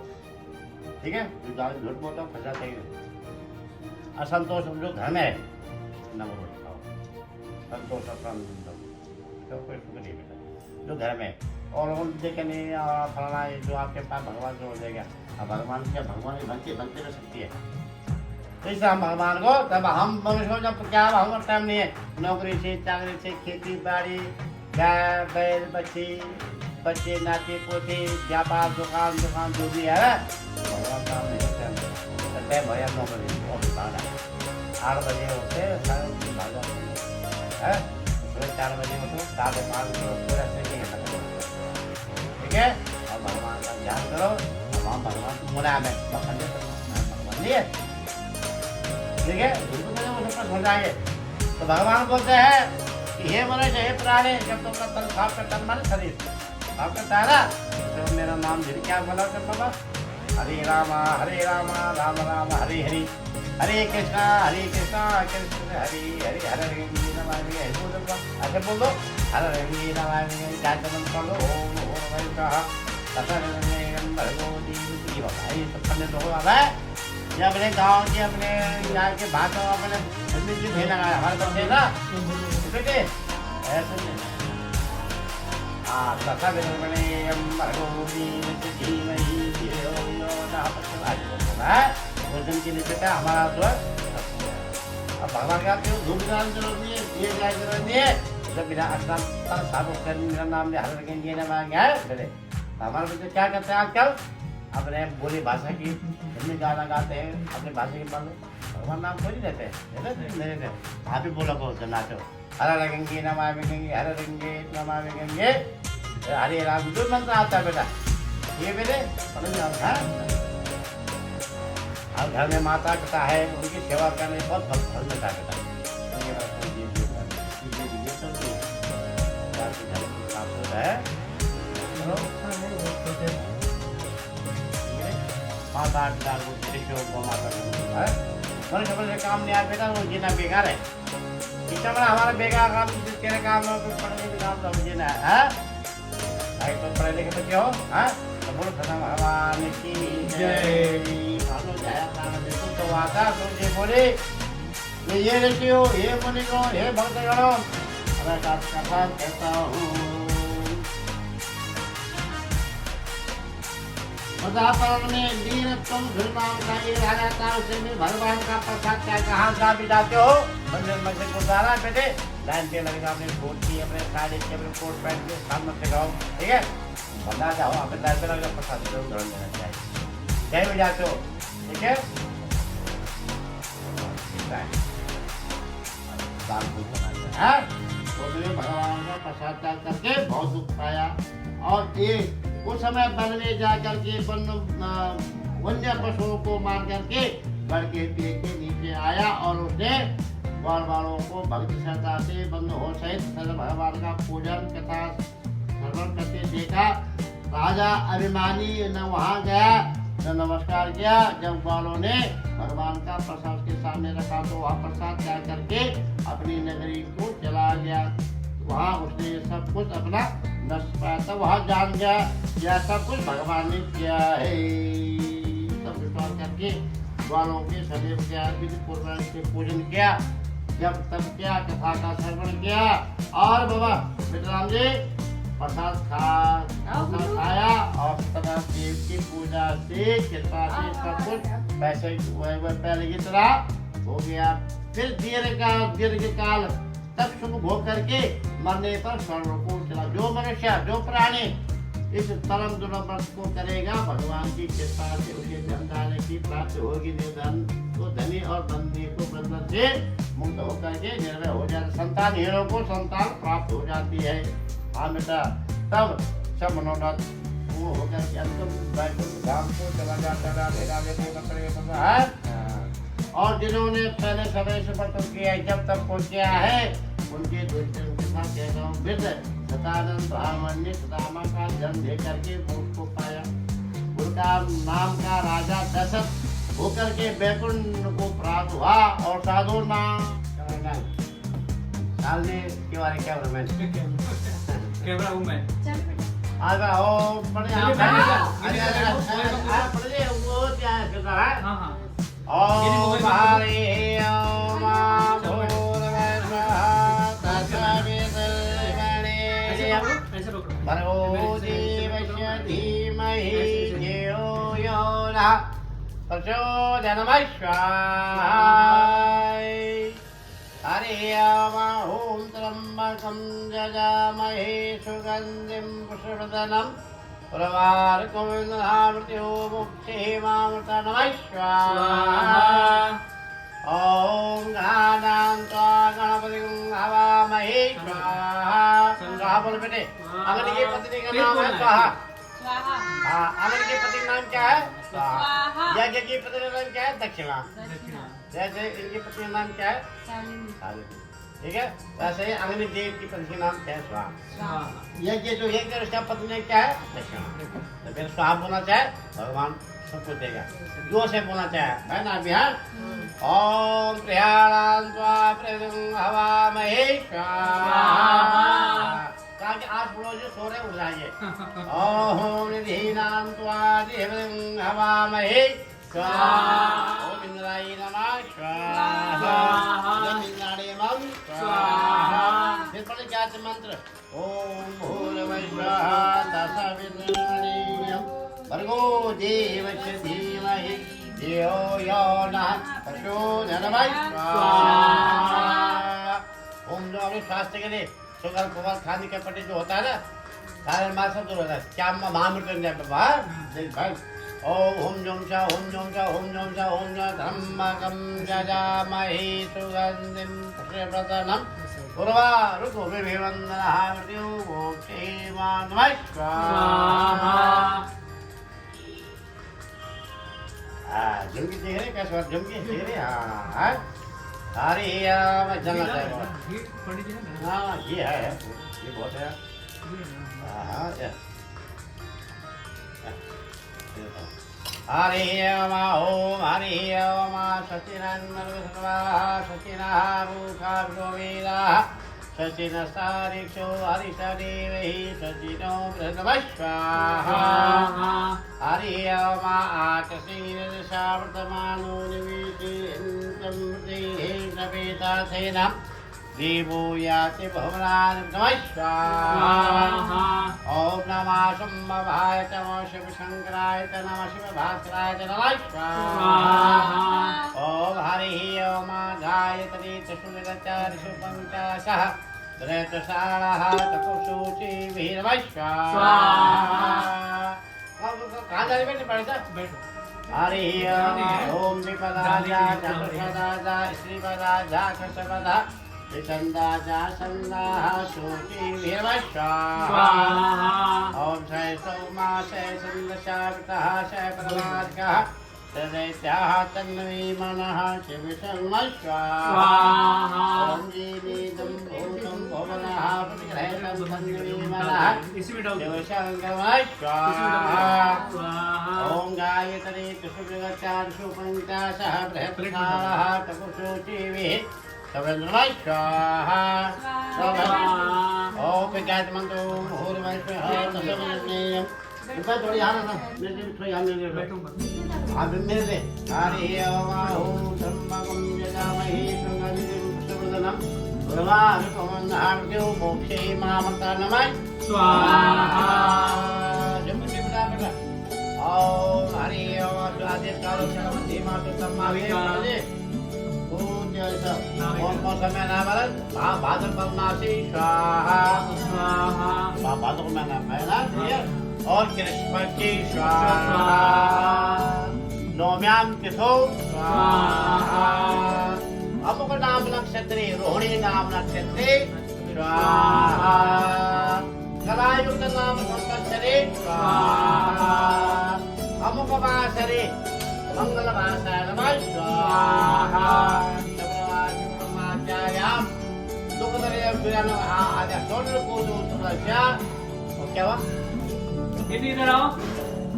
ठीक है, झूठ बोलता हूँ फंसा चाहिए। असंतोष जो घर में है नंबर बताओ, संतोष तो कोई सुख नहीं मिला जो घर में। और उन देखे नहीं फलाना जो आपके पास भगवान जोड़ देगा। अब भगवान क्या, भगवान बनते रह सकती है। तो इससे हम भगवान को, तब हम मनुष्य को जब क्या हमारा टाइम नहीं है, नौकरी से चाकरी से, खेती बाड़ी, गाय बैल बच्चे नाते पोते, व्यापार दुकान जो भी है भगवान का नहीं भैया नौकरी 8 बजे होते है, 4 बजे उठो, 5:30 ठीक है। और भगवान का ध्यान करो, हम भगवान को मुना में भगवान नहीं है। ठीक है, हो जाएंगे तो भगवान बोलते हैं कि हे मनुष्य, हे प्राणी, जब तुमका तन साफ करता माने शरीर साफ करता है ना, तो मेरा नाम धीरे क्या बोला कर बाबा, हरे राम राम राम हरे हरे, हरे कृष्णा कृष्ण हरे हरे, हरे ऐसे बोल दो, हरे गायत्री कर लो, ओम भाई सब पढ़ने तो होगा। ये अपने गाँव के, अपने यहाँ के भाषा अपने हिंदी लगाया हमारे बच्चे ना बेटे ऐसे नहीं। हाँ तथा उस दिन के लिए बेटा हमारा तो अब भगवान का धूप जलाने की जरूरत नहीं है, दिए जलाने की जरूरत नहीं है। जब बिना स्नान साधु मेरा नाम ले हर रखेंगे ना मांगे है मेरे। हमारे बच्चे क्या करते हैं आजकल? अपने बोली भाषा की हिंदी गाना गाते हैं, अपनी भाषा की बोल भगवान नाम थोड़ी लेते हैं। आप ही बोलो को नाचो, हरा लगेंगे नमा बिकेंगे, हरा लगेंगे नमा बिकेंगे, हरे राम जो मंत्र आता है बेटा ये मेरे समझ में आता है। और घर में माता पिता है उनकी सेवा करने बहुत फल मिलता है बेटा। माता पिता को माता है मनुष्य से काम नहीं आया बेटा, वो जीना बेकार है। इसका मतलब हमारा बेकार काम तेरे काम पढ़ने के काम तो जीना है। तो पढ़े लिखे तो क्या हो? तो बोलो भगवान की जय। तो आता तो ये बोले ये ऋषि हो, ये मुनि को, हे भक्तगणों, मैं कथा कहता हूँ। में लीनत्म धुर्माम का ये राजा था, उसे में भगवान का प्रसाद क्या कहाँ जा भी जाते हो? मंदिर में से गुजारा बेटे लाइन पे लगेगा, अपने कोट की अपने साड़ी की अपने कोट पैंट के सामने से गाओ, ठीक है? बंदा जाओ अपने लाइन पे लगेगा प्रसाद जरूर ग्रहण करना चाहिए। जय भी जाते हो, ठीक है? तो भगवान का प्रसाद त्याग करके बहुत दुख पाया और एक उस समय वन में जाकर के वन्य पशुओं को मार करके गढ़ के पेड़ के नीचे आया और उसने गौर वालों को भक्ति श्रद्धा से बंद हो सहित भगवान का पूजन कथा श्रवण करते देखा। राजा अभिमानी न वहाँ गया न नमस्कार किया। जब ग्वालों ने भगवान का प्रसाद के सामने रखा तो वह प्रसाद त्याग करके अपनी नगरी को चला गया। वहाँ उसने सब कुछ अपना नष्ट पाया, तब वहाँ जान गया यह सब कुछ भगवान ने किया है। सब विश्वास करके ग्वालों के सदैव किया पूर्वज से पूजन किया, जब तब किया कथा का श्रवण किया और बाबा विश्राम जी प्रसाद खाया और सदा देव की पूजा से कृपा से सब कुछ पैसे पहले की तरह हो गया। फिर दीर्घ काल तक शुभ हो करके मरने पर स्वर्ग को चला। जो मनुष्य जो प्राणी इस परम दुर्लभ व्रत को करेगा भगवान की कृपा से उसे धन धान्य की प्राप्ति होगी। धन तो धनी और बंदी को बंधन से मुक्त होकर के निर्भय हो जाता। संतानहीनों को संतान प्राप्त हो जाती है। हाँ बेटा, तब सब मनोरथ वो होकर के अंतिम धाम को चला जाता है। और जिन्होंने पहले समय से व्रत किया जब तक को किया है उनके कहता हूँ वृद्ध सतानंद ब्राह्मण्य सदामा का जन्म दे करके मोक्ष को पाया। उनका नाम का राजा दशरथ होकर के बैकुंठ को प्राप्त हुआ। और साधु नाम सालने के बारे क्या बोला कैमरा हूँ मैं। आज आओ पढ़े वो क्या है? हाँ हाँ। ओम हरि ओम भर्गो देवस्य धीमहि धियो यो नः प्रचोदयात्। हरि ओम त्र्यंबकं यजामहे सुगंधिं पुष्टिवर्धनम् उर्वारुकं विद्महे मुक्षीयमामृतम्। ओम गणानान्त्वा गणपतिं हवामहे स्वाहा। स्वाहा बोलो बेटे। अगर ये पत्नी का नाम है स्वाहा। हाँ, अगर के पति का नाम क्या है? स्वाहा। यज्ञ की पत्नी का नाम क्या है? दक्षिणा। जैसे इनकी पत्नी का नाम क्या है? सावित्री। ठीक है, वैसे ही अग्नि देव की पत्नी का नाम क्या है? स्वाहा। यज्ञ जो यज्ञ उसका पत्नी क्या है? दक्षिणा। तो फिर स्वाहा बोलना चाहे भगवान सब कुछ देगा। जो से बोलना चाहे है ना बिहार। ओम प्रियाणां त्वा प्रेदं हवामहे स्वाहा। ताकि आज बोलो जो सो रहे उठ जाइए। ओम निधीनां त्वा देवं हवामहे स्वाहा। ओम इंद्राय नमः स्वाहा। ओम इंद्राय नमः स्वाहा। फिर पढ़े क्या मंत्र? ओम भूर्भुवः स्वः तत्सवितुर्वरेण्यं भर्गो देवस्य धीमहि यो यो नः प्रचोदयामि स्वाहा। ओम जो अपने स्वास्थ्य के लिए शुगर कुबर खाने के प्रति जो होता है ना सारे मास सब दूर होता है क्या महामृत्युंजय बाबा देख भाई ओम जोम चा ओम जोम चा ओम जोम चा ओम चा धम्मकं जजामहे सुगन्धिं पुष्यप्रसन्नं उर्वारुकमिवन्दनः मृत्युमोक्षेमान् स्वाहा। झुमकी देख रहे कैसे झुमकी देख रहे हाँ अरे यार मैं जलना चाहेगा ये पंडित जी है ना हाँ ये है ये बहुत है हाँ हरे ओम हरे ओम सचिनन्मरुस्वाहा सचिनस्तारिक्षो हरिषदेवहि सचिनो बृहन्नमस्वाहा। हरे ओम आचसीनदशावर्तमानो निवेशेन्द्रमृतेन देवो याति भवनान् नमस्वाहा। ओम नमः शम्भवाय च नमः शिवशङ्कराय च नमः शिवभास्कराय च नमः स्वाहा। ओम हरिः ओम गायत्री त्रिशूलगच्चारिषुपञ्चाशः त्रयतशालाः चतुःशुचिभिः नमः स्वाहा। कहाँ जा रहे बेटे पढ़ता बैठो हरिः ओम विपदाजा चतुष्पदाजा श्रीपदाजा खशपदा विचंदाजा संदाः शुचिभिः नमः स्वाहा। ओम शय सौमा शय संदशावतः शय प्रमादकः तदैत्याः तन्वी मनः शिवशर्मा स्वाहा। ओम जीवेदं भूतं भुवनः प्रतिग्रहितं तन्वी मनः इसी में डाल शिवशङ्करः स्वाहा। ओम गायत्री त्रिशूलगच्चारिषुपञ्चाशः बृहत्कालः चतुःशुचिभिः नमः स्वाहा। ओम विज्ञातमन्तो मुहुर्वैश्वः तस्मैन्नेयम् इतना थोड़ी यहाँ ना मेरे थोड़ी यहाँ मेरे बैठो आप मेरे ले हरि ओम धम्मकं यजामहे सुगन्धिं पुष्यवर्धनम् उर्वारुकमिवन्दनः मोक्षेमामृतान् नमः स्वाहा। जब मुझे बता बेटा ओम हरि ओम आदित्य कालो शरणमति मातु सम्मावे पड़े पूज्य सब ओम समय ना बरन भाद्रपद मासी स्वाहा स्वाहा भाद्रपद में ना है ना ये और कृष्ण की स्वाहा। नौम्याम किशो स्वाहा। अमुक नाम नक्षत्रे रोहिणी नाम नक्षत्रे स्वाहा। कलायुक्त नाम संवत्सरे स्वाहा। अमुक वासरे मंगल वासाय नमः स्वाहा। ब्रह्माचार्याम दुखदरे सुयानो आजा सोनर को दो सुरक्षा क्या हुआ कितनी इधर आओ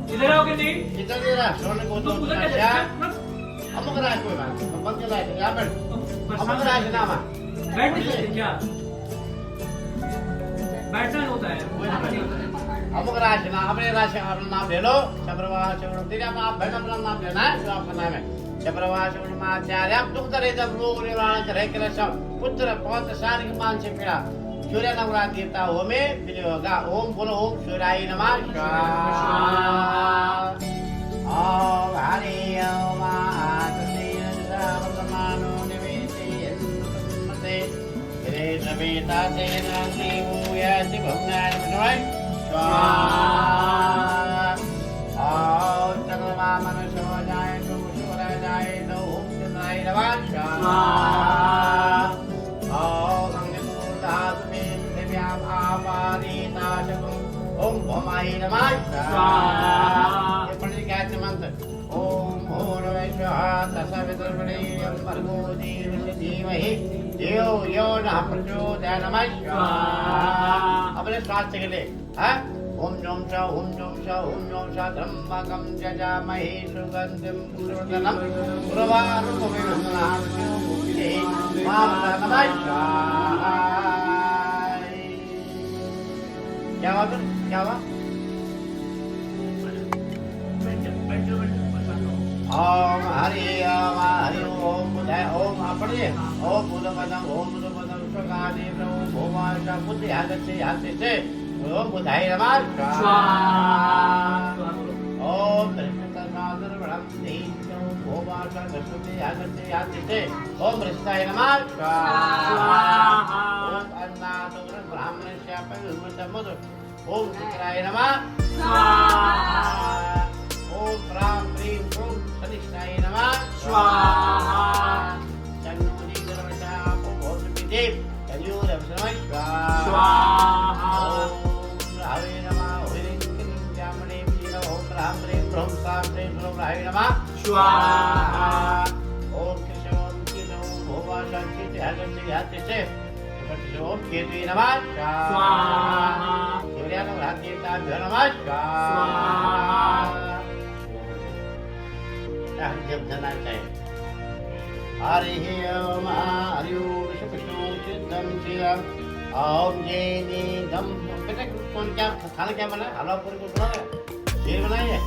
कितनी इधर दे रहा सोनर को दो तुम उधर सुरक्षा कैसे अमुक राज कोई बात बंद कर रहा है यहाँ पर अमुक राज नाम है बैठ नहीं सकते क्या बैठना होता है अमुक राज नाम अपने राज अपना नाम ले लो चक्रवास तेरे आप भाई अपना नाम लेना है जो आपका नाम है चक्रवास ब्रह्माचार्य दुख दरे जब रोग निवारण करे सब पुत्र पौत्र शारीरिक मानसिक पीड़ा सूर्य नवरात्र देवता हो में होगा ओम बोलो ओम सूर्याय नमः स्वाहा। ओम हरि ओम आतसीनदावतमानो निवेशयन्ते गिरेशवेता तेन देवो याति भुवनान् नमः स्वाहा। ओम चन्द्रमा मनसो जायतो सूर्य जायतो ओम चन्द्राय नमः स्वाहा। ओम भौमाय नमः स्वाहा। ये पढ़ने का मंत्र ओम भूर्भुवः तत्सवितुर्वरेण्यं भर्गो देवस्य धीमहि धियो यो नः प्रचोदयात् नमः स्वाहा। अपने स्वास्थ्य के लिए ओम जोम च ओम जोम च ओम जोम च त्र्यंबकं यजामहे सुगन्धिं पुष्टिवर्धनम् उर्वारुकमिवन्दनः नमः स्वाहा। क्या हुआ फिर क्या हुआ ओम हरि ओम बुधाय ओम पढ़िए ओम बुधपदम सुगादि प्रभु भोमाश बुद्धि आगच्छे आस्ते ओम बुधाय नमः स्वाहा। ओम त्रिशूलसादर ब्रह्मणि भोमाशा दशमते यागते यातिते ओम ऋषिताय नमः स्वाहा। ओम अन्नादुग्र ब्राह्मणस्य पवित्रमधु ओम शुक्राय नमः स्वाहा। ओम प्रां प्रीं प्रूं शनिश्चाय नमः स्वाहा। चन्नूरी गर्भशापो भोजपिते कलियुगरवसनमः स्वाहा। ओम रावे नमः ह्रीं क्लीं जामणे वीर ओम प्रां प्रीं प्रूं सां प्रीं प्रूं रावे नमः स्वाहा। ओम कृष्ण किनो भोमाशा किते हगते यातिते ओम केतवे नमः स्वाहा। सूर्यानं रात्रिताभ्यो नमः स्वाहा। जब जनाते हरिः ओम हरि ओम कृष्ण चित्तम शिवम ओम जय नी दम बेटा कौन क्या खाना क्या बना हलवा पूरी को बना है खीर बनाई है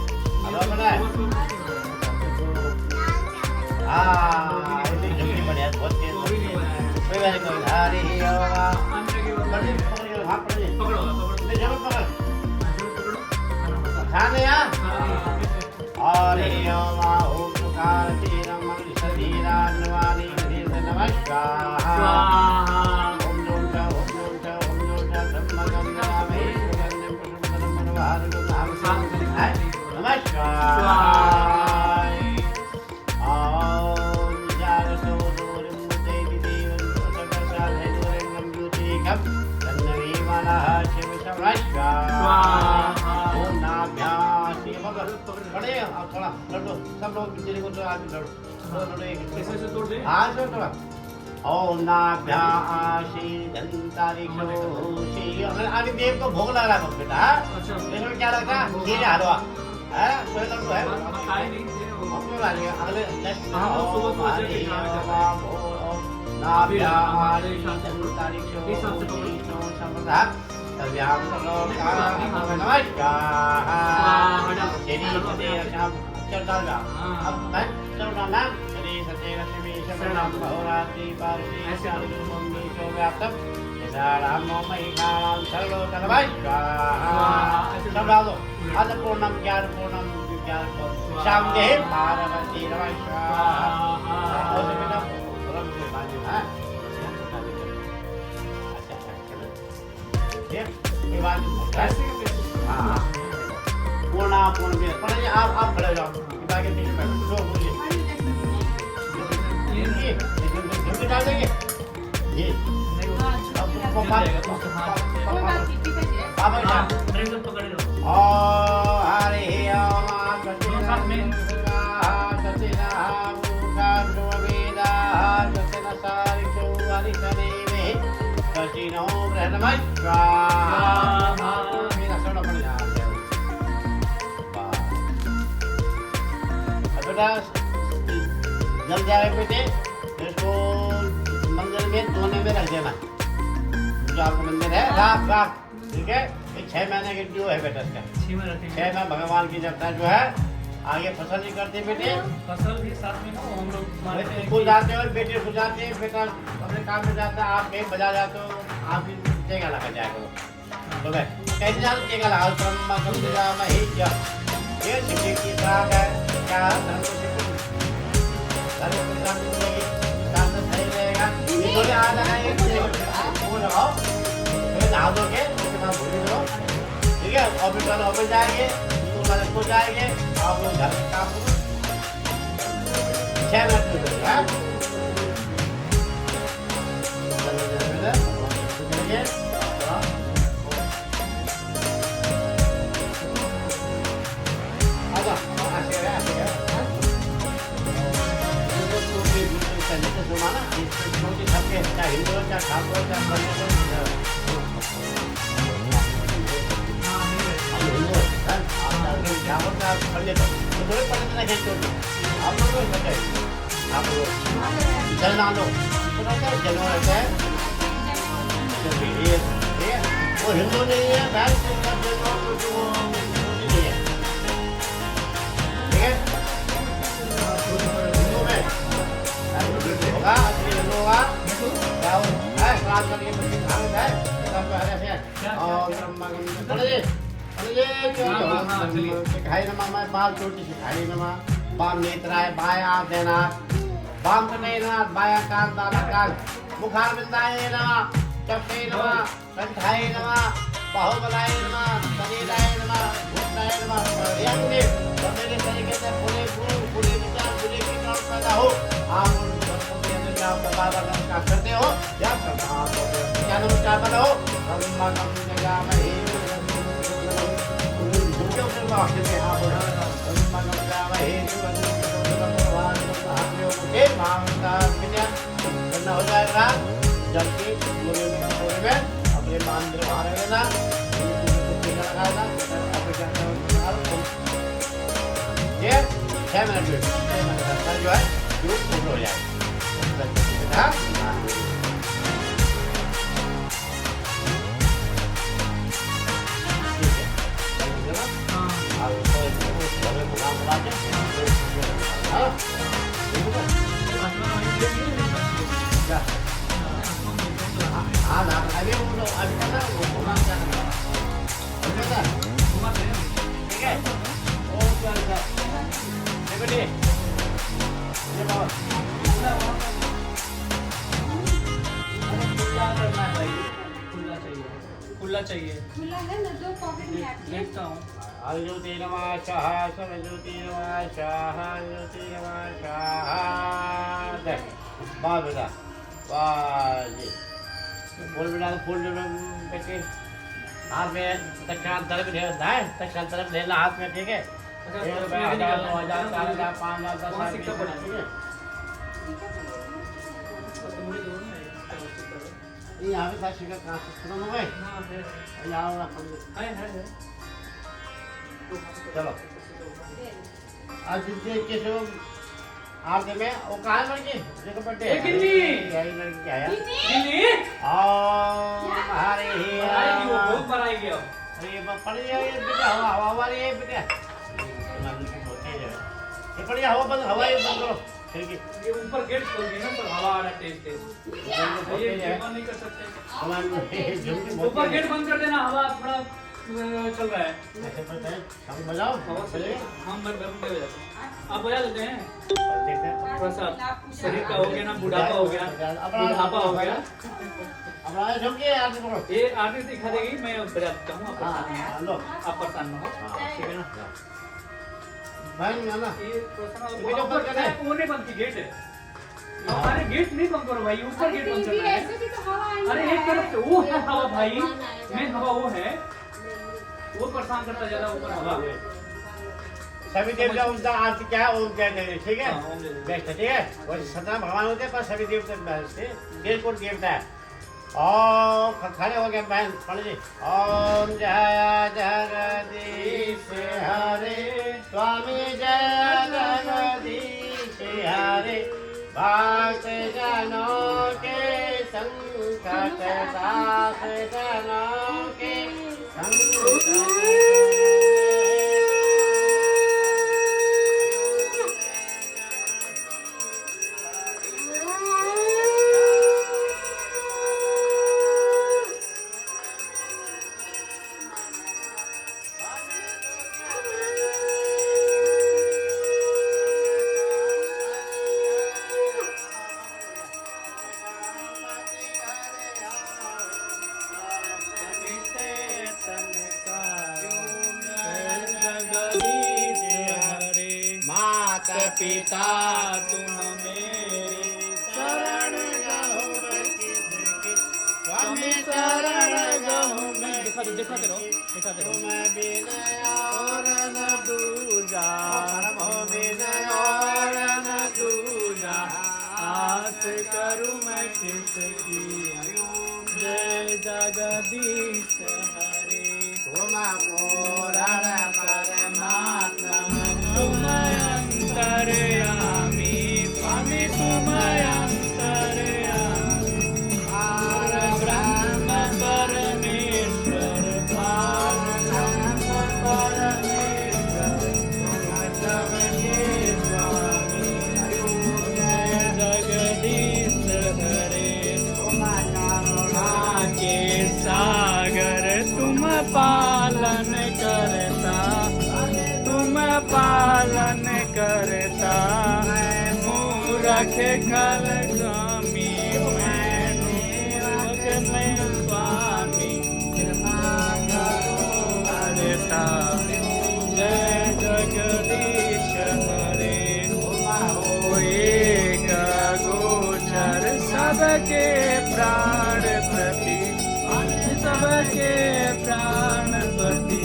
हलवा बना है ये जल्दी बने बहुत तेज कोई बात नहीं हरिः ओम पकड़िए पकड़िए हाथ पकड़िए ले जरूर पकड़ खाने यार हरिः ओम ओम तुकार तीरम शरीरा नवानी नमस्कार ओम जोटा ओम जोटा ओम जोटा ब्रह्मगंगा मे सुगंधि पुष्पम मनोहर नाम नमस्कार ओम जागतो दूरं देवी देवं सकसाले दूरं नम्युतिकं तन्नवी मनः शिव नमस्कार ओम नाभ्यासी मगर खड़े आप थोड़ा लड्डू सब लोग तेरे को तो आगे लड्डू लड्डू एक कैसे से तोड़ दे हाँ सर थोड़ा ओम नाभ्यासी दंतारिक्षोषी आगे देव को भोग लगा रहा बेटा अच्छा इसमें क्या लगता है खीर हलवा है कोई लड्डू है खाए नहीं थे वो अपने वाले अगले नेक्स्ट हाँ, वो सुबह जाके खाने का नाभ्यासी दंतारिक्षोषी समृद्धा तव्याम लोका नमस्कार तेरी सदैव श्याम चल डालगा अब मैं चलूँगा ना तेरी सदैव लक्ष्मी शरणम बहुरात्रि पार्वती शारदे मंगी शोभ्याप्तम निधाराम महिमानां सर्वलोक नमस्कार सब डाल दो आज पूर्णम ज्ञान पूर्णम विज्ञान श्याम देव पार्वती नमस्कार और बेटा रंग से बाजू है ये बात कैसे कैसे हाँ पूर्णा पूर्ण में पर ये आप खड़े हो जाओ ये बाकी पीछे बैठो जो बोलिए ये जल्दी डाल देंगे ये अब तुमको बात बाबा जा पकड़े लो ओ हरे ओम सचिना सचिना भूषा वेदा सचिना सारिषो हरिशनेवे सचिनो ब्रह्मस्वाहा मेरा सोना पड़ जा बेटा जल जाए बेटे इसको मंदिर में धोने में रख देना जो आपको मंदिर है राख राख ठीक है ये 6 महीने की ड्यू है बेटा इसका 6 में रखेंगे 6 में भगवान की जब तक जो है आगे फसल नहीं करते बेटे फसल भी साथ में ना हम लोग मानते हैं स्कूल जाते हो बेटे को जाते हैं बेटा अपने काम में जाता है आप कहीं बाजार जाते हो आप भी टेका लगा जाएगा तो मैं कैसे जाते टेका लगा ब्रह्मा संविदा महिज्य ये शिक्षक की प्राग है क्या धर्म को शिक्षक धर्म को शांति मिलेगी शांत सही रहेगा ये थोड़े आ जाएगा वो लगाओ फिर नहा दोगे उसके बाद भूल दो ठीक है ऑफिस वाले ऑफिस जाएंगे स्कूल वाले स्कूल जाएंगे आप लोग घर में काम करो 6 मिनट में है वो हिंदू नहीं है बैंक नहीं है ठीक है हिंदू में होगा हिंदू होगा क्या है स्नान करके बच्चे खाने है सब पहले से और सिखाई नमा मैं बाल छोटी सिखाई नमा वाम नेत्राय बाया आदेनाथ वाम कटेनाथ बाया कान दानकान मुखार बिंदाय नमः चक्षे नमः कंठाय नमः बाहुबलाय नमः शरीराय नमः भूताय नमः यज्ञ मेरे तरीके से पूरे गुण पूरे विचार पूरे विचार पैदा हो आप उन बाबा नमस्कार करते हो या क्या नमस्कार करो ब्रह्मा नमस्कार महे जो के वाक्य में आप ब्रह्मा नमस्कार महे भगवान के मामला विद्या करना हो जाएगा जबकि पूरे में अपने मंदिर बाहर लेना लगाना ये 6 मिनट जो है ग्रुप पूर्ण हो जाए हाँ खुला चाहिए खुला है ना, 2 पॉकेट में आपके देखता हूँ। अज्योति नमः स्वाहा सर्वज्योति नमः स्वाहा ज्योति नमः स्वाहा देख वाह बेटा वाह जी फूल बेटा फूल जो बेटे हाथ में दक्षिण तरफ लेना है दक्षिण तरफ लेना हाथ में ठीक है 1,000 2,000 4,000 5,000 10,000 ठीक है यहाँ पे साक्षी का कहाँ से सुना हुआ है यहाँ है चलो आज जितने किसी आगे में वो कहाँ है लड़की देखो बर्थडे है किन्नी यही लड़की आया किन्नी हरे आएगी वो बहुत बार आएगी अब अरे पड़ जाए ये बेटा हवा वाली है बेटा ये पड़ जाए हवा बंद हवा ये बंद करो ये ऊपर गेट खोल दी ना पर हवा आ रहा तेज तेज ये बंद नहीं कर सकते ऊपर गेट बंद कर देना हवा थोड़ा चल रहा है ऐसे पता है हम बजाओ हवा चले हम बंद कर देते आप बजा लेते हैं थोड़ा सा शरीर का हो गया ना बुढ़ापा हो गया अब आए झुकिए आगे बढ़ो ये आगे दिखा देगी मैं बजा देता हूँ लो आप परेशान ना हो ठीक है ना भाई ना ये ऊपर का है वो नहीं बंद की गेट है हमारे गेट नहीं बंद करो भाई ऊपर गेट बंद करना है ऐसे भी तो हवा आई अरे एक तरफ से वो है हवा भाई मेन हवा वो है वो परेशान करता ज्यादा ऊपर हवा सभी देवता उनका आरती क्या है ओम जय जय ठीक है बेस्ट है ठीक है और सतना भगवान होते हैं पर सभी देवता से देश को देवता है और खड़े हो गए बहन पढ़ जी ओम जय जगदीश हरे स्वामी जय जगदीश हरे भक्त जनों के संकट दास जनों के संकट पिता तुम मेरी शरण गहो स्वामी शरण गहो मैं दिखाते रहो मैं विनय और न दूजा विनय और न दूजा आस करूं मैं किसकी जय जगदीश हरे तुम पूरण परमात्मा तुम अंतर्यामी स्वामी तुम अंतर्यामी पार ब्रह्म परमेश्वर पार ब्रह्म परमेश्वर तुम सबके स्वामी जय जगदीश हरे तुम करुणा के सागर तुम पालन करता तुम पालन करता राखे खाल स्वामी मैं स्वामी हरे जय जगदीश हरे हो एक गोचर सबके प्राण प्रति सबके प्राणपति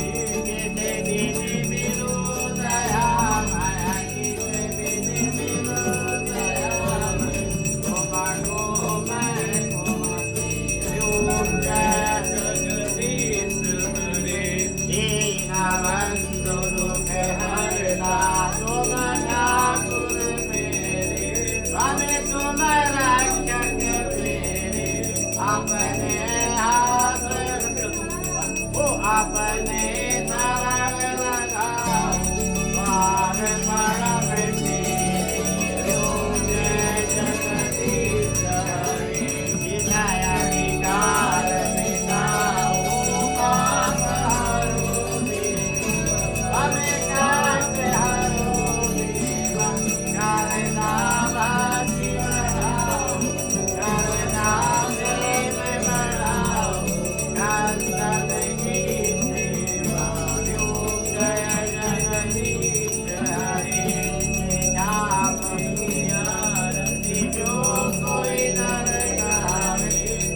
अपने तरंग लगाओ पार परम जय जगदीश हरे विनय विकार मिटाओ पाप हरो हमें काट हरो करना बाकी बढ़ाओ करना प्रेम बढ़ाओ कंदन की सेवा जय जगदीश हरे नाम की आरती जो कोई नर गावे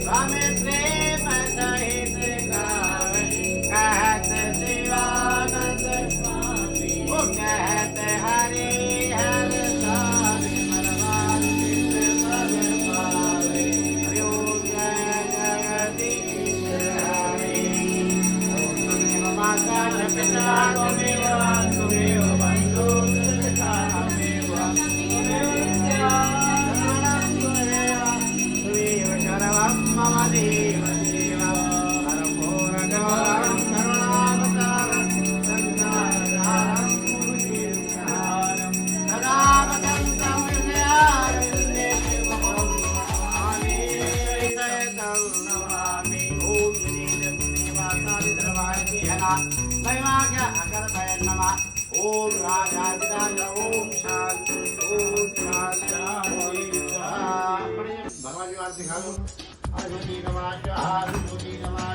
हमें प्रेम सहित गावे कहत शिवानंद स्वामी वो कहत हरे हर साल मनवान चित पद पावे हरिओ जय जगदीश हरे ओम त्वमेव माता च पिता त्वमेव त्वमेव बन्धु सखा त्वमेव त्वमेव शरणं मम देव देव परमोरगवरं करुणावतारं संसारसारं मुनिर्सारं सदा वदन्तं विद्यारण्येवं नमामि नमामि ॐ श्रीदेवासादिद्रवाय हरा वैवाक्य अगर भय नमः ओम राजाधिराज ओम शांति ओम शांति भगवान जी आरती खा लो आजुति नमः ज्योति नमः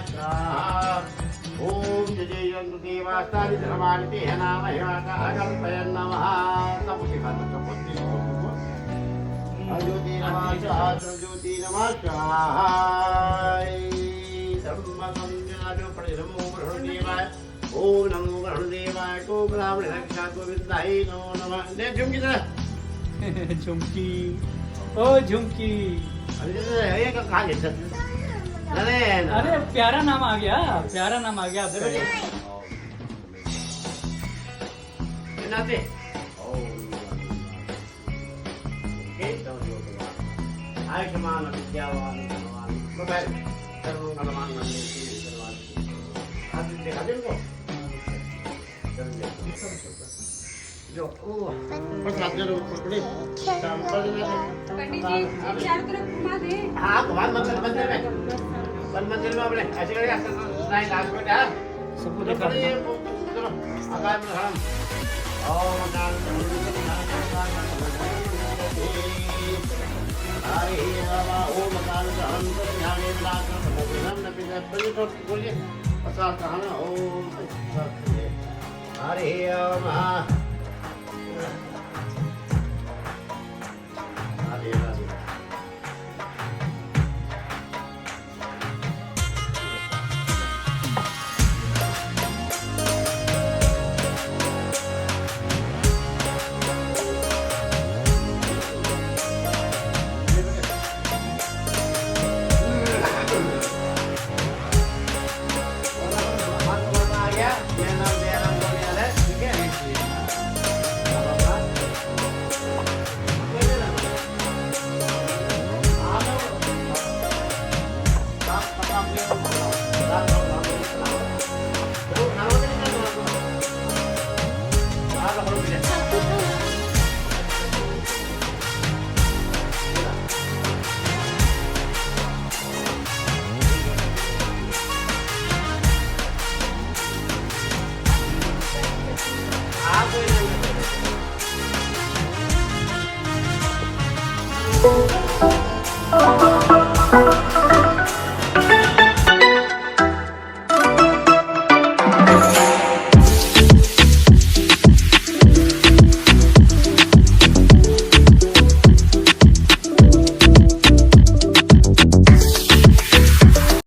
ओम जय जंतु देवास्तादि धर्मानि है नाम हेवाका अगर भय नमः सब सिखा दो सब आजुति नमः ज्योति नमः धर्म संज्ञानो परिधमो ब्रह्मदेवाय ओम नमो ब्रह्मदेवाय को ब्राह्मण रक्षा गोविंदाय नमो नमः ले झुमकी जरा झुमकी ओ झुमकी अरे ये का खा लेते अरे अरे प्यारा नाम आ गया बेटे नाते आयुष्मान विद्यावान धनवान मोबाइल सर्वमंगलमान मंदिर सर्वान आदित्य खादिल को जो ओ प्रसाद जरूर पकड़े पंडित जी चारों तरफ घुमा दे हाँ भगवान मंदिर में मंदिर में अपने ऐसे करके नहीं लास्ट में यार सबको चलो आकाश में हम ओम हरे राम ओम काल हम ध्याने लाकर भगवान ने पिता तो बोलिए प्रसाद कहना ओम हरे राम हरे राम Gracias.